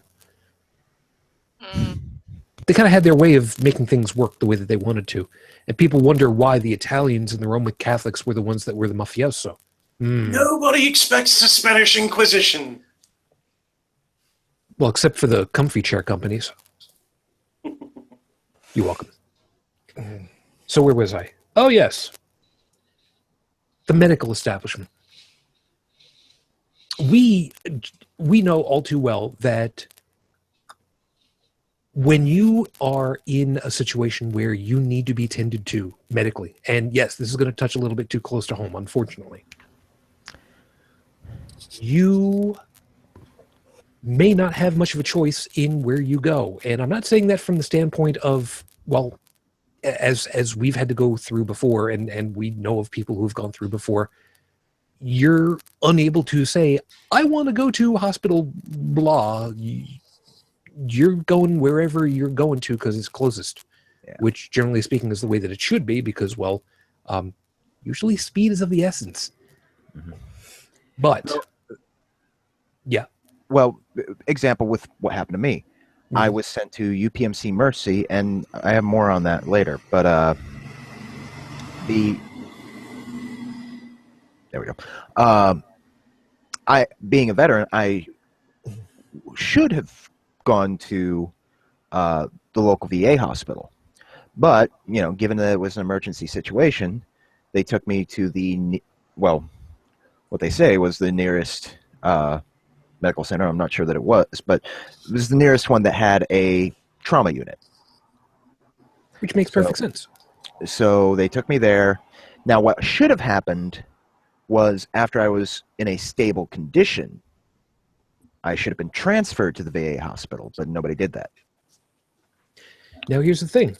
They kind of had their way of making things work the way that they wanted to. And people wonder why the Italians and the Roman Catholics were the ones that were the mafioso. Nobody expects the Spanish Inquisition. Well, except for the comfy chair companies. You're welcome. So where was I? Oh, yes. The medical establishment. We know all too well that when you are in a situation where you need to be tended to medically, and yes, this is going to touch a little bit too close to home, unfortunately, you may not have much of a choice in where you go. And I'm not saying that from the standpoint of, well, as we've had to go through before, and we know of people who've gone through before, you're unable to say, I want to go to hospital blah. You're going wherever you're going to because it's closest, which generally speaking is the way that it should be because, well, usually speed is of the essence. Mm-hmm. But, yeah. Well, example with what happened to me. Mm-hmm. I was sent to UPMC Mercy, and I have more on that later. But there we go. Being a veteran, I should have gone to the local VA hospital, but given that it was an emergency situation, they took me to what they say was the nearest medical center. I'm not sure that it was, but it was the nearest one that had a trauma unit. Which makes perfect sense. So they took me there. Now, what should have happened was after I was in a stable condition, I should have been transferred to the VA hospital, but nobody did that. Now, here's the thing.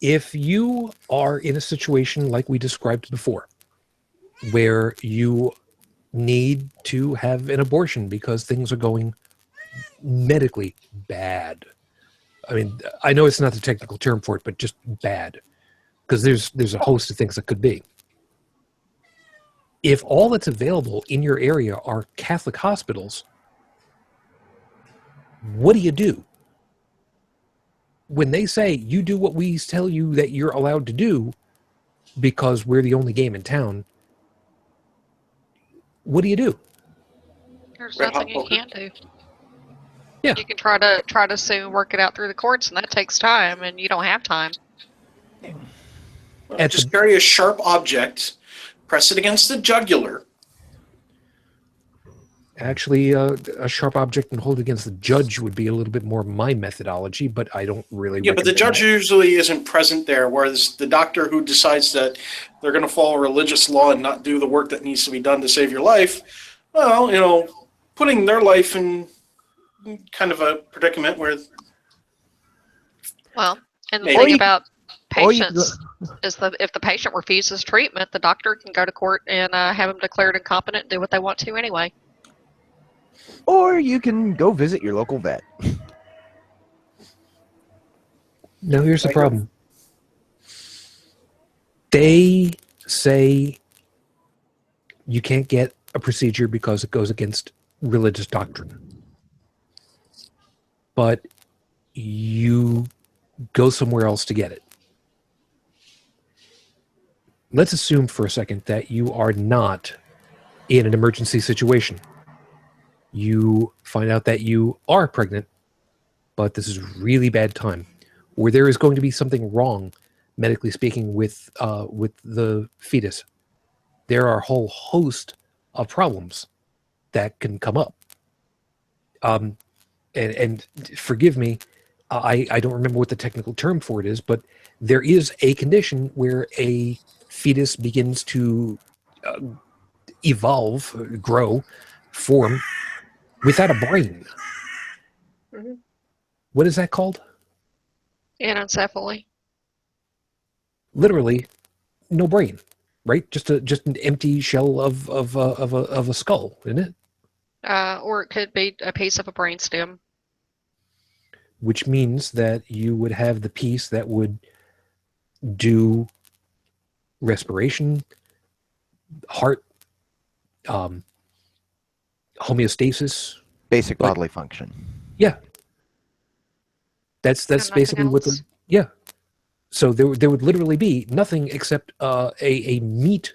If you are in a situation like we described before, where you need to have an abortion because things are going medically bad. I mean, I know it's not the technical term for it, but just bad. Because there's a host of things that could be. If all that's available in your area are Catholic hospitals, what do? When they say you do what we tell you that you're allowed to do because we're the only game in town, what do? There's nothing you can't do. Yeah. You can try to sue and work it out through the courts, and that takes time, and you don't have time. Just carry a sharp object, press it against the jugular. Actually, a sharp object and hold it against the judge would be a little bit more my methodology, but I don't really. Yeah, but the judge usually isn't present there, whereas the doctor who decides that they're going to follow religious law and not do the work that needs to be done to save your life, well, putting their life in kind of a predicament where. Well, and the thing about patients is that if the patient refuses treatment, the doctor can go to court and have them declared incompetent and do what they want to anyway. Or you can go visit your local vet. Now, here's the problem. They say you can't get a procedure because it goes against religious doctrine. But you go somewhere else to get it. Let's assume for a second that you are not in an emergency situation. You find out that you are pregnant, but this is really bad time, or there is going to be something wrong, medically speaking, with the fetus. There are a whole host of problems that can come up. And forgive me, I don't remember what the technical term for it is, but there is a condition where a fetus begins to evolve, grow, form without a brain. Mhm. What is that called? Anencephaly. Literally, no brain, right? Just an empty shell of a skull, isn't it? Or it could be a piece of a brainstem. Which means that you would have the piece that would do respiration, heart, homeostasis. Basic But- bodily function. Yeah, that's nothing basically what the else. yeah. So there would literally be nothing except a meat.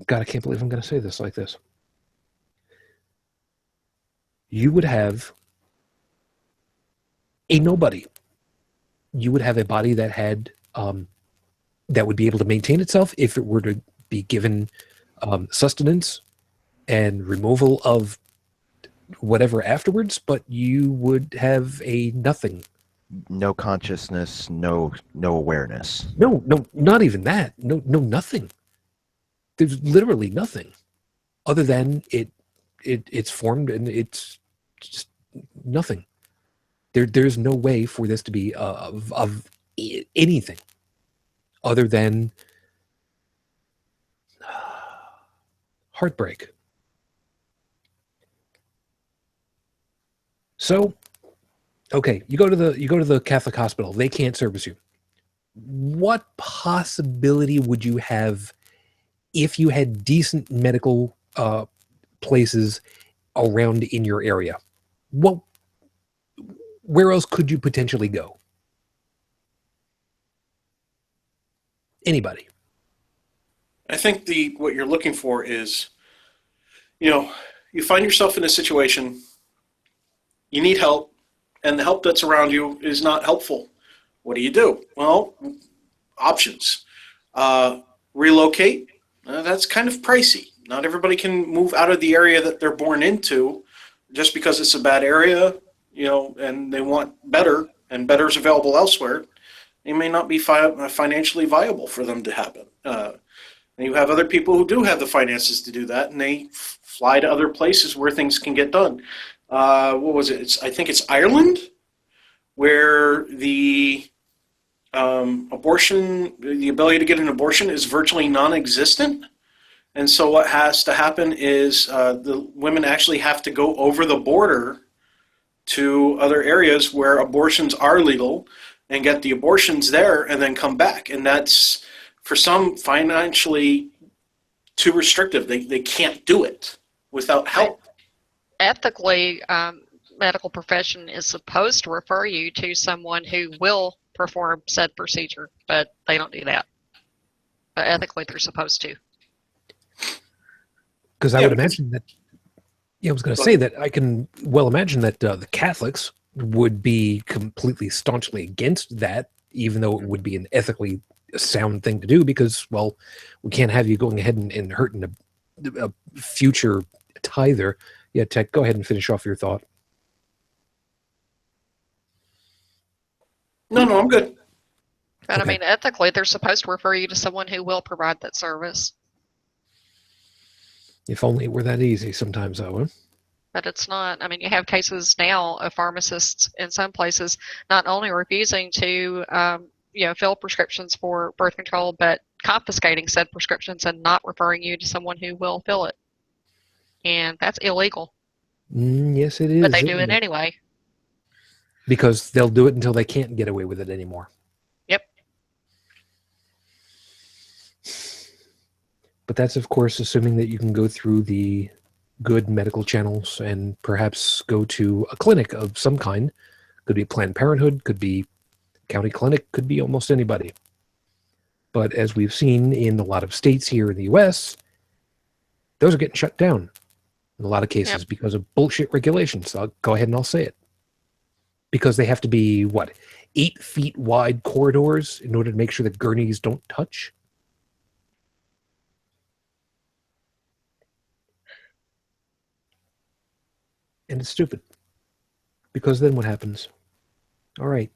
God, I can't believe I'm going to say this like this. You would have a nobody. You would have a body that had that would be able to maintain itself if it were to be given sustenance and removal of whatever afterwards, but you would have a nothing. No consciousness, no awareness. No, not even that. No, nothing. There's literally nothing other than it's formed and it's just nothing. There's no way for this to be of anything other than heartbreak. So, okay, you go to the Catholic hospital. They can't service you. What possibility would you have if you had decent medical places around in your area? Where else could you potentially go? Anybody? I think what you're looking for is, you find yourself in a situation, you need help, and the help that's around you is not helpful. What do? Well, options. Relocate. That's kind of pricey. Not everybody can move out of the area that they're born into just because it's a bad area, and they want better, and better is available elsewhere. It may not be financially viable for them to happen. And you have other people who do have the finances to do that, and they fly to other places where things can get done. What was it? I think it's Ireland, where the the ability to get an abortion is virtually non-existent. And so what has to happen is the women actually have to go over the border to other areas where abortions are legal and get the abortions there and then come back. And that's, for some, financially too restrictive. They can't do it without help. Ethically, medical profession is supposed to refer you to someone who will perform said procedure, but they don't do that. But ethically, they're supposed to. Because I would imagine that. Yeah, I was going to say that I can well imagine that the Catholics would be completely staunchly against that, even though it would be an ethically sound thing to do, because, well, we can't have you going ahead and hurting a future tither. Yeah, Tech, go ahead and finish off your thought. No, I'm good. But Okay. I mean, ethically, they're supposed to refer you to someone who will provide that service. If only it were that easy sometimes, though. Huh? But it's not. I mean, you have cases now of pharmacists in some places not only refusing to, fill prescriptions for birth control, but confiscating said prescriptions and not referring you to someone who will fill it. And that's illegal. Yes, it is. But they do isn't it anyway. Because they'll do it until they can't get away with it anymore. Yep. But that's, of course, assuming that you can go through the good medical channels and perhaps go to a clinic of some kind. Could be Planned Parenthood, could be county clinic, could be almost anybody. But as we've seen in a lot of states here in the U.S., those are getting shut down in a lot of cases because of bullshit regulations. I'll go ahead and I'll say it. Because they have to be, 8 feet wide corridors in order to make sure that gurneys don't touch? And it's stupid. Because then what happens? All right.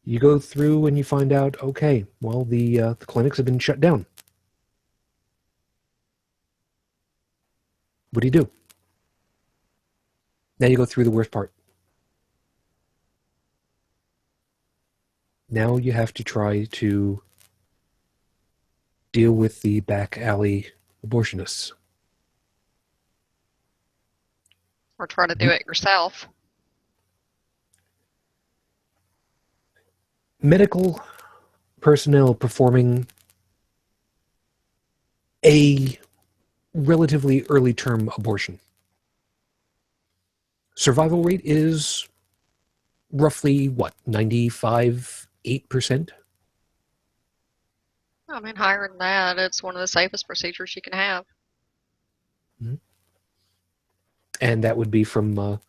You go through and you find out, okay, well, the clinics have been shut down. What do? Now you go through the worst part. Now you have to try to deal with the back alley abortionists. Or try to do it yourself. Medical personnel performing a relatively early term abortion. Survival rate is roughly 95-8%? I mean, higher than that. It's one of the safest procedures you can have. Mm-hmm. And that would be from a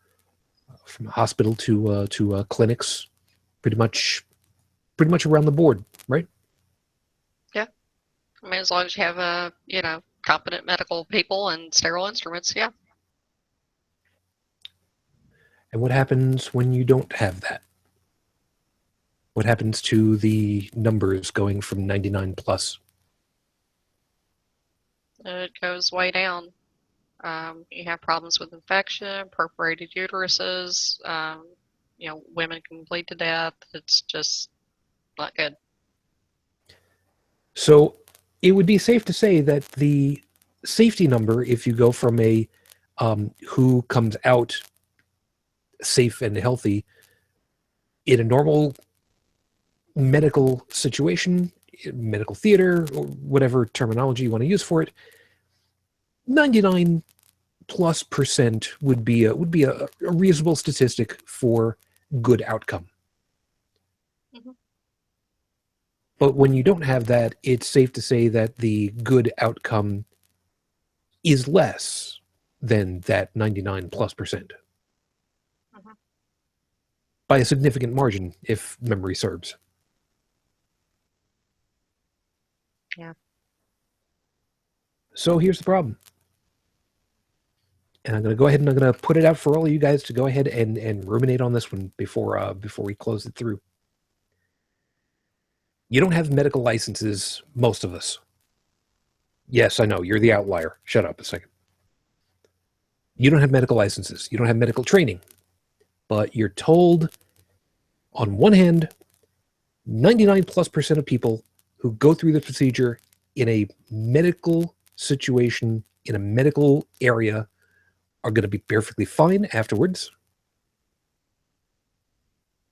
hospital to clinics, pretty much around the board, right? Yeah. I mean, as long as you have competent medical people and sterile instruments, yeah. And what happens when you don't have that? What happens to the numbers going from 99 plus? It goes way down. You have problems with infection, perforated uteruses, women can bleed to death. It's just not good. So it would be safe to say that the safety number, if you go from a who comes out safe and healthy in a normal medical situation, medical theater, or whatever terminology you want to use for it, 99+% would be a reasonable statistic for good outcome. Mm-hmm. But when you don't have that, it's safe to say that the good outcome is less than that 99+%. Mm-hmm. By a significant margin, if memory serves. Yeah. So here's the problem. And I'm going to go ahead and I'm going to put it out for all of you guys to go ahead and ruminate on this one before we close it through. You don't have medical licenses, most of us. Yes, I know, you're the outlier. Shut up a second. You don't have medical licenses. You don't have medical training. But you're told, on one hand, 99+% of people who go through the procedure in a medical situation, in a medical area, are going to be perfectly fine afterwards.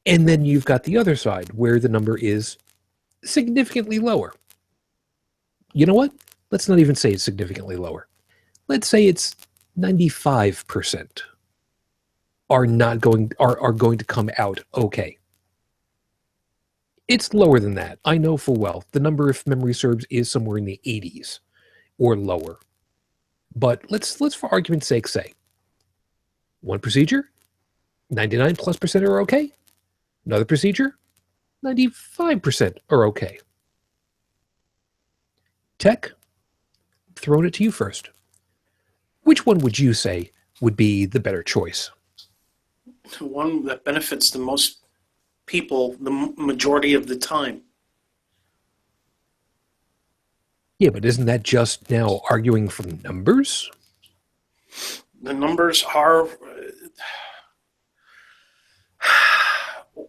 And then you've got the other side, where the number is significantly lower. You know what? Let's not even say it's significantly lower. Let's say it's 95% are going to come out okay. It's lower than that. I know full well. The number, if memory serves, is somewhere in the 80s or lower. But let's for argument's sake say one procedure, 99+% are okay. Another procedure, 95% are okay. Tech, throwing it to you first. Which one would you say would be the better choice? The one that benefits the most people the majority of the time. Yeah, but isn't that just now arguing from numbers? The numbers are...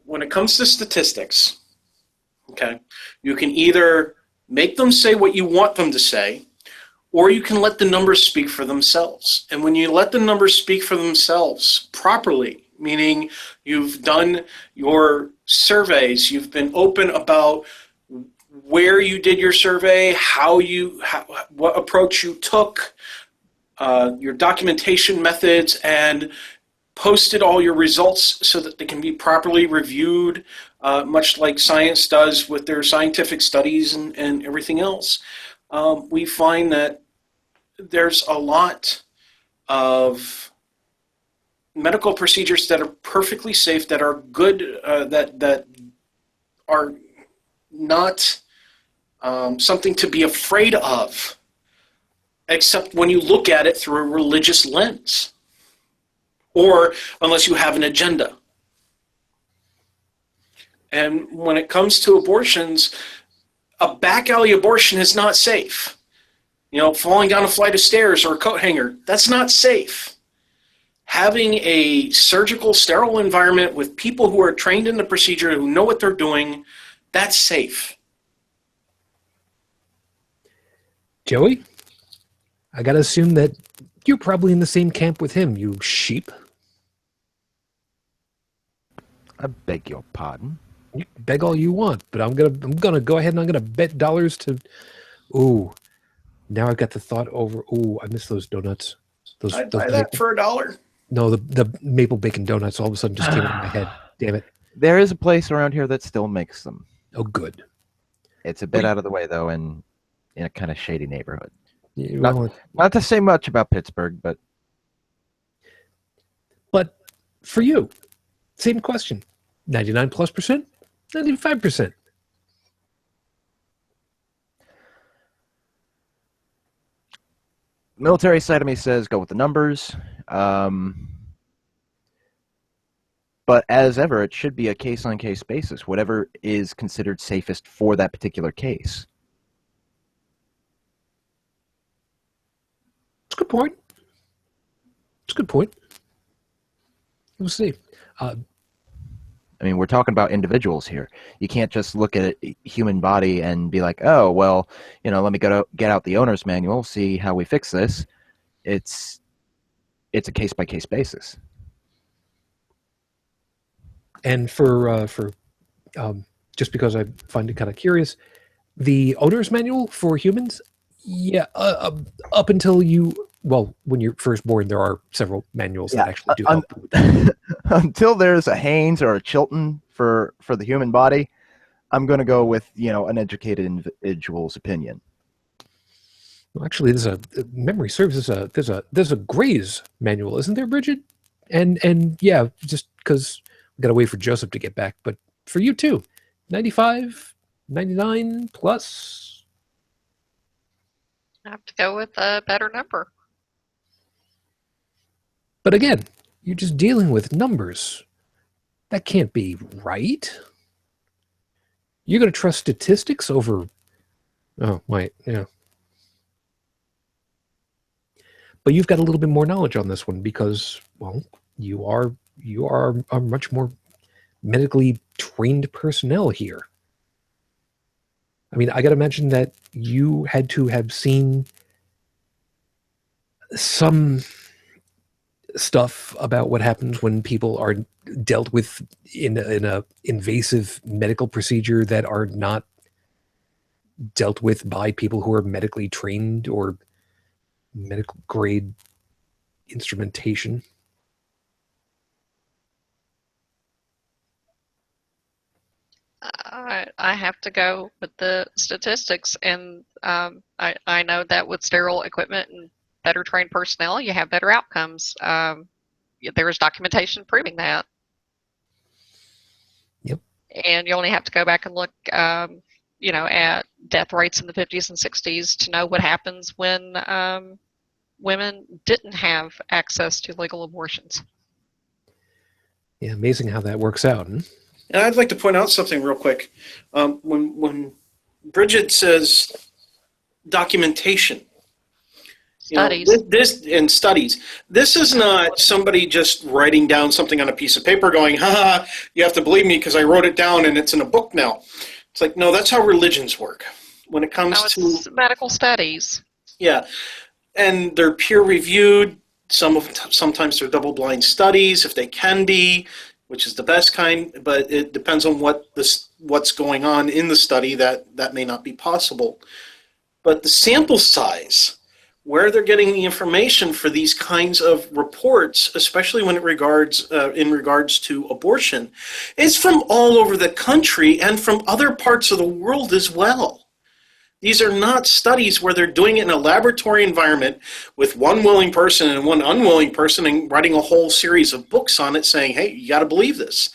When it comes to statistics, okay, you can either make them say what you want them to say, or you can let the numbers speak for themselves. And when you let the numbers speak for themselves properly, meaning you've done your surveys, you've been open about where you did your survey, what approach you took, your documentation methods, and posted all your results so that they can be properly reviewed, much like science does with their scientific studies and everything else. We find that there's a lot of medical procedures that are perfectly safe, that are good, that are not something to be afraid of, except when you look at it through a religious lens, or unless you have an agenda. And when it comes to abortions, a back alley abortion is not safe. You know, falling down a flight of stairs or a coat hanger, that's not safe. Having a surgical, sterile environment with people who are trained in the procedure, who know what they're doing, that's safe. Joey, I gotta assume that you're probably in the same camp with him, you sheep. I beg your pardon. You can beg all you want, but I'm gonna go ahead and I'm gonna bet dollars to. Ooh, now I've got the thought over. Ooh, I miss those donuts. I'd buy that for $1. No, the maple bacon donuts all of a sudden just came into my head. Damn it! There is a place around here that still makes them. Oh, good. It's a bit out of the way, though, and in a kind of shady neighborhood. Yeah, well, Not to say much about Pittsburgh, but for you, same question: 99+%, 95%. military side of me says go with the numbers. But as ever, it should be a case-on-case basis, whatever is considered safest for that particular case. It's a good point. It's a good point. We'll see. I mean, we're talking about individuals here. You can't just look at a human body and be like, oh, well, you know, let me get out the owner's manual, see how we fix this. It's a case-by-case basis. And for just because I find it kind of curious, the owner's manual for humans, yeah, up until when you're first born, there are several manuals that actually do help with that. Until there's a Haynes or a Chilton for the human body, I'm going to go with, an educated individual's opinion. Well, actually, memory serves, there's a Gray's manual, isn't there, Brigid? And yeah, just because we got to wait for Joseph to get back, but for you too, 95, 99 plus. I have to go with a better number. But again, you're just dealing with numbers. That can't be right. You're going to trust statistics over... Oh, wait, yeah. But you've got a little bit more knowledge on this one because, well, you are a much more medically trained personnel here. I mean, I got to imagine that you had to have seen some stuff about what happens when people are dealt with in a invasive medical procedure that are not dealt with by people who are medically trained or medical grade instrumentation. I have to go with the statistics, and I know that with sterile equipment and better trained personnel, you have better outcomes. There is documentation proving that. Yep. And you only have to go back and look, at death rates in the 50s and 60s to know what happens when women didn't have access to legal abortions. Yeah, amazing how that works out. Hmm? And I'd like to point out something real quick. When Brigid says documentation, Studies. This is not somebody just writing down something on a piece of paper going, haha, you have to believe me because I wrote it down and it's in a book now. It's like, no, that's how religions work. When it comes to medical studies. Yeah. And they're peer-reviewed. Sometimes they're double-blind studies, if they can be, which is the best kind, but it depends on what's going on in the study that may not be possible. But the sample size where they're getting the information for these kinds of reports, especially when it regards in regards to abortion, is from all over the country and from other parts of the world as well. These are not studies where they're doing it in a laboratory environment with one willing person and one unwilling person and writing a whole series of books on it saying, hey, you got to believe this.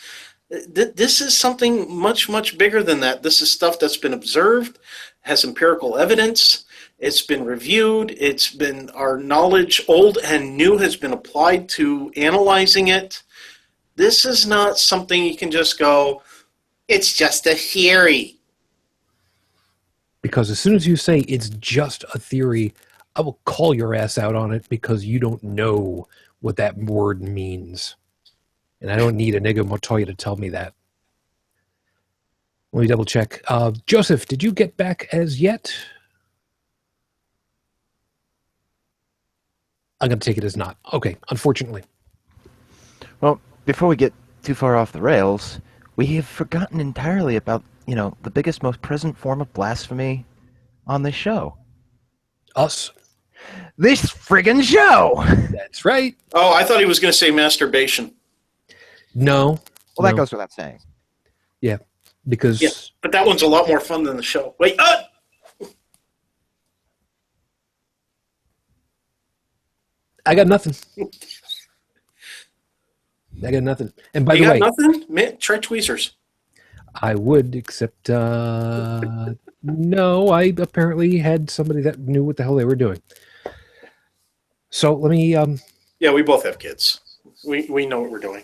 This is something much, much bigger than that. This is stuff that's been observed, has empirical evidence. It's been reviewed. It's been, our knowledge, old and new, has been applied to analyzing it. This is not something you can just go, it's just a theory. Because as soon as you say it's just a theory, I will call your ass out on it because you don't know what that word means. And I don't need Inigo Montoya to tell me that. Let me double check. Joseph, did you get back as yet? I'm going to take it as not. Okay, unfortunately. Well, before we get too far off the rails, we have forgotten entirely about, the biggest, most present form of blasphemy on this show. Us. This friggin' show! That's right. Oh, I thought he was going to say masturbation. No. Well, that no. goes without saying. Yeah, because... Yeah, but that one's a lot more fun than the show. Wait, I got nothing. I got nothing. And by you the way... got nothing? Man, try tweezers. I would, except... no, I apparently had somebody that knew what the hell they were doing. So let me... Yeah, we both have kids. We know what we're doing.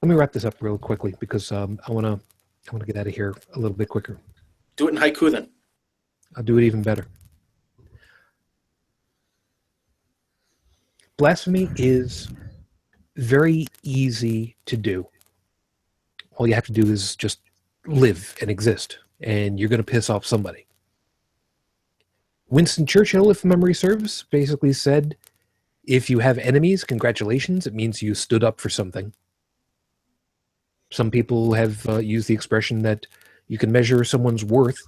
Let me wrap this up real quickly because I want to get out of here a little bit quicker. Do it in haiku then. I'll do it even better. Blasphemy is very easy to do. All you have to do is just live and exist, and you're going to piss off somebody. Winston Churchill, if memory serves, basically said, if you have enemies, congratulations, it means you stood up for something. Some people have used the expression that you can measure someone's worth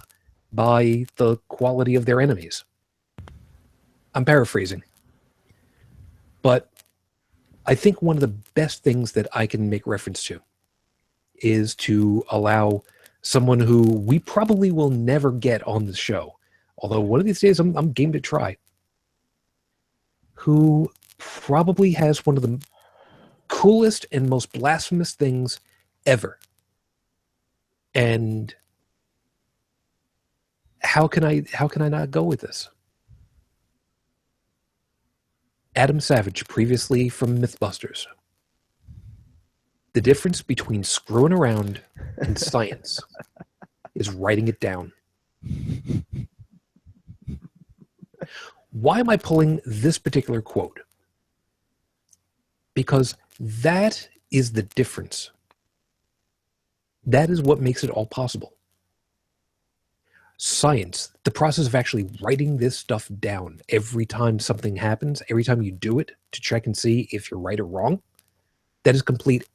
by the quality of their enemies. I'm paraphrasing. But I think one of the best things that I can make reference to is to allow someone who we probably will never get on the show, although one of these days I'm game to try, who probably has one of the coolest and most blasphemous things ever. And how can I not go with this? Adam Savage, previously from Mythbusters. The difference between screwing around and science is writing it down. Why am I pulling this particular quote? Because that is the difference. That is what makes it all possible. Science, the process of actually writing this stuff down every time something happens, every time you do it to check and see if you're right or wrong, that is complete.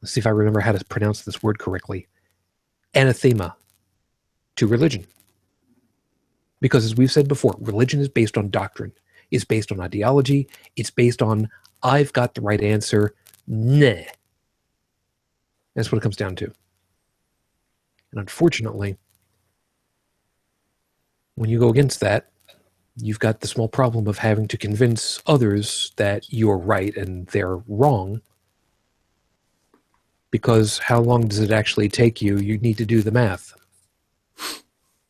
Let's see if I remember how to pronounce this word correctly. Anathema to religion. Because as we've said before, religion is based on doctrine. It's based on ideology. It's based on, I've got the right answer. Nah. That's what it comes down to. And unfortunately, when you go against that, you've got the small problem of having to convince others that you're right and they're wrong. Because how long does it actually take you? You need to do the math.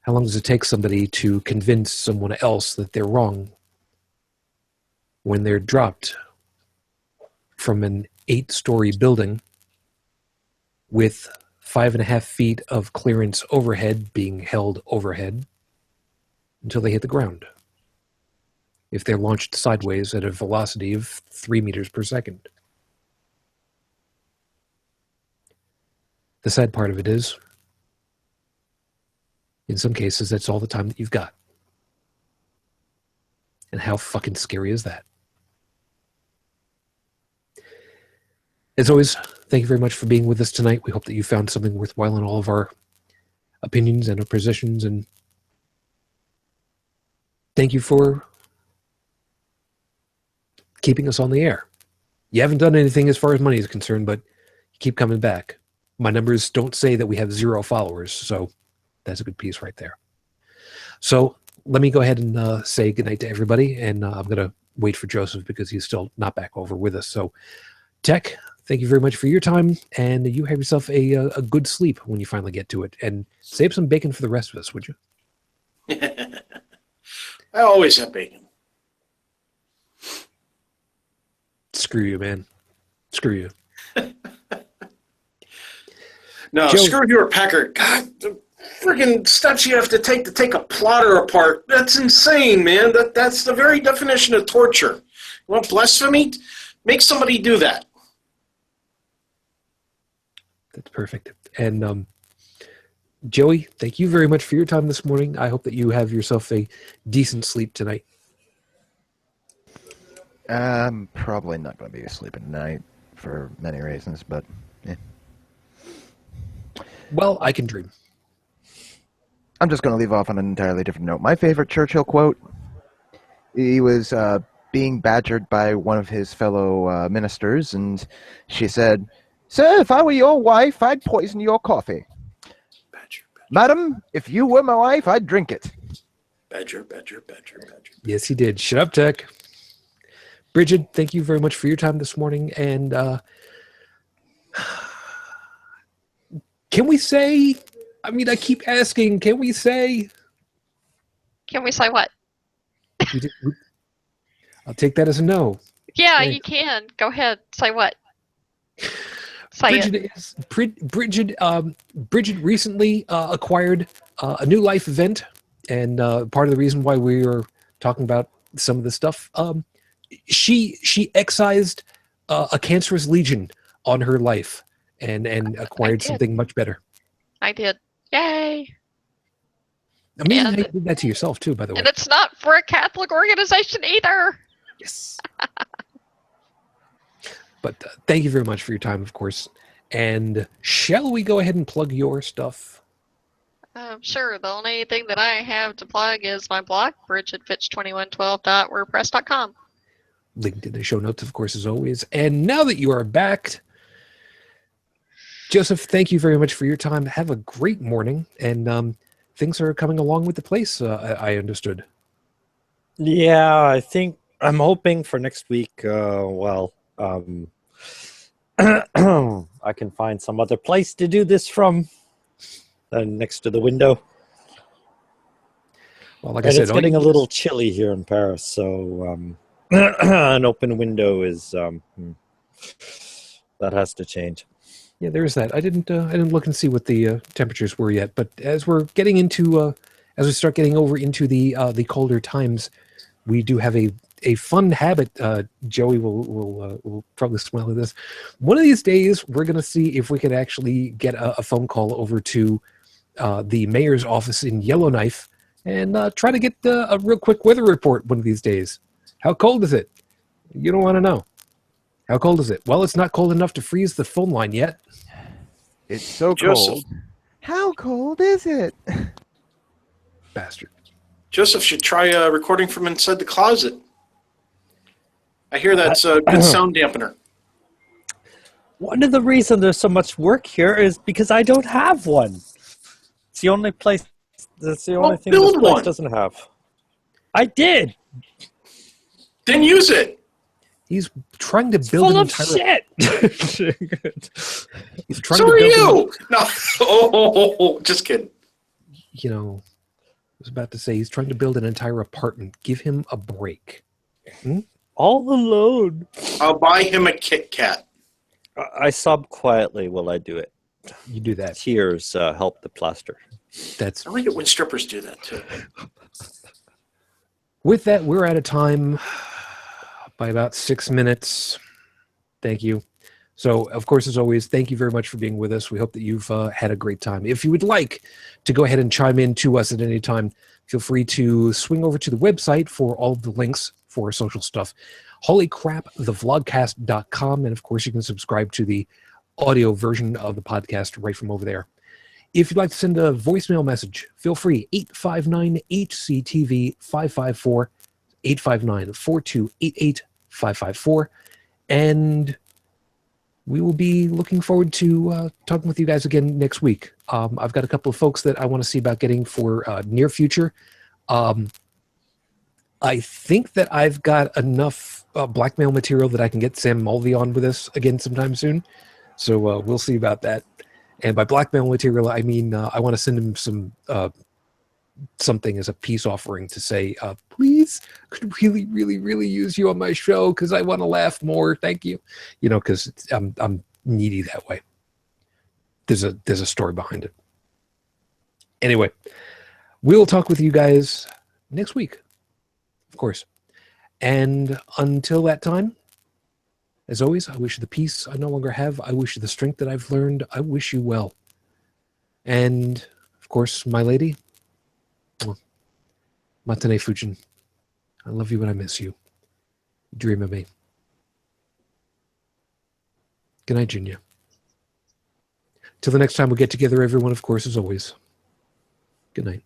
How long does it take somebody to convince someone else that they're wrong when they're dropped from an 8-story building with 5.5 feet of clearance overhead being held overhead until they hit the ground? If they're launched sideways at a velocity of 3 meters per second. The sad part of it is, in some cases, that's all the time that you've got. And how fucking scary is that? As always, thank you very much for being with us tonight. We hope that you found something worthwhile in all of our opinions and our positions and thank you for keeping us on the air. You haven't done anything as far as money is concerned, but you keep coming back. My numbers don't say that we have 0 followers, so that's a good piece right there. So let me go ahead and say goodnight to everybody, and I'm going to wait for Joseph because he's still not back over with us. So, Tech, thank you very much for your time, and you have yourself a good sleep when you finally get to it, and save some bacon for the rest of us, would you? I always have bacon. Screw you, man. Screw you. No, Joe, screw you, Pecker. God, the friggin' steps you have to take a plotter apart. That's insane, man. That's the very definition of torture. You want blasphemy? Make somebody do that. that's perfect. And Joey, thank you very much for your time this morning. I hope that you have yourself a decent sleep tonight. I'm probably not going to be sleeping tonight for many reasons, but yeah. Well, I can dream. I'm just going to leave off on an entirely different note. My favorite Churchill quote, he was being badgered by one of his fellow ministers, and she said, "Sir, if I were your wife, I'd poison your coffee. Badger, badger, Madam, if you were my wife, I'd drink it." badger, badger, badger, badger. Yes, he did. Shut up, Tech. Brigid, thank you very much for your time this morning. And can we say, I mean, I keep asking, can we say? Can we say what? I'll take that as a no. Yeah, Right. you can. Go ahead. Say what? Say it. Brigid recently acquired a new life event, and part of the reason why we are talking about some of this stuff, she excised a cancerous legion on her life and acquired did. something much better. I did. Yay. Amazing And- how you did that to yourself too, by the way. And it's not for a Catholic organization either. Yes. But thank you very much for your time, of course. And shall we go ahead and plug your stuff? Sure. The only thing that I have to plug is my blog, brigidfitch2112.wordpress.com. Linked in the show notes, of course, as always. And now that you are back, Joseph, thank you very much for your time. Have a great morning. And things are coming along with the place, I understood. Yeah, I think I'm hoping for next week. I can find some other place to do this from next to the window. Well, like And I said, it's getting a little chilly here in Paris, so an open window is that has to change. Yeah, there's that. I didn't look and see what the temperatures were yet, but as we're getting into as we start getting over into the colder times, we do have a fun habit. Joey will probably smile at this. One of these days, we're going to see if we can actually get a phone call over to the mayor's office in Yellowknife and try to get a real quick weather report one of these days. How cold is it? You don't want to know. How cold is it? Well, it's not cold enough to freeze the phone line yet. It's so Joseph. cold. How cold is it? Bastard. Joseph should try recording from inside the closet. I hear that's a good sound dampener. One of the reasons there's so much work here is because I don't have one. It's the only place. That's the only thing this build place one. doesn't have. I did. Then use it. He's trying to build Full an of entire. shit. He's trying So to are build. you. No. Oh, just kidding. You know, I was about to say he's trying to build an entire apartment. Give him a break. All alone. I'll buy him a Kit Kat. I sob quietly while I do it. You do that. Tears help the plaster. That's I like it when strippers do that too. with that. We're out of time by about 6 minutes. Thank you. So, of course, as always, thank you very much for being with us. We hope that you've had a great time. If you would like to go ahead and chime in to us at any time, feel free to swing over to the website for all of the links for our social stuff. holycrapthevlogcast.com. And, of course, you can subscribe to the audio version of the podcast right from over there. If you'd like to send a voicemail message, feel free. 859-HCTV 554 859-4288-554. And we will be looking forward to talking with you guys again next week. I've got a couple of folks that I want to see about getting for near future. I think that I've got enough blackmail material that I can get Sam Mulvey on with us again sometime soon. So we'll see about that. And by blackmail material, I mean I want to send him some something as a peace offering to say, please, I could really, really, really use you on my show because I want to laugh more. Thank you. You know, because I'm needy that way. There's a story behind it. Anyway, we'll talk with you guys next week, of course. And until that time, as always, I wish you the peace I no longer have. I wish you the strength that I've learned. I wish you well. And, of course, my lady, Matane Fujin, I love you and I miss you. Dream of me. Good night, Junya. Till the next time we get together, everyone, of course, as always, good night.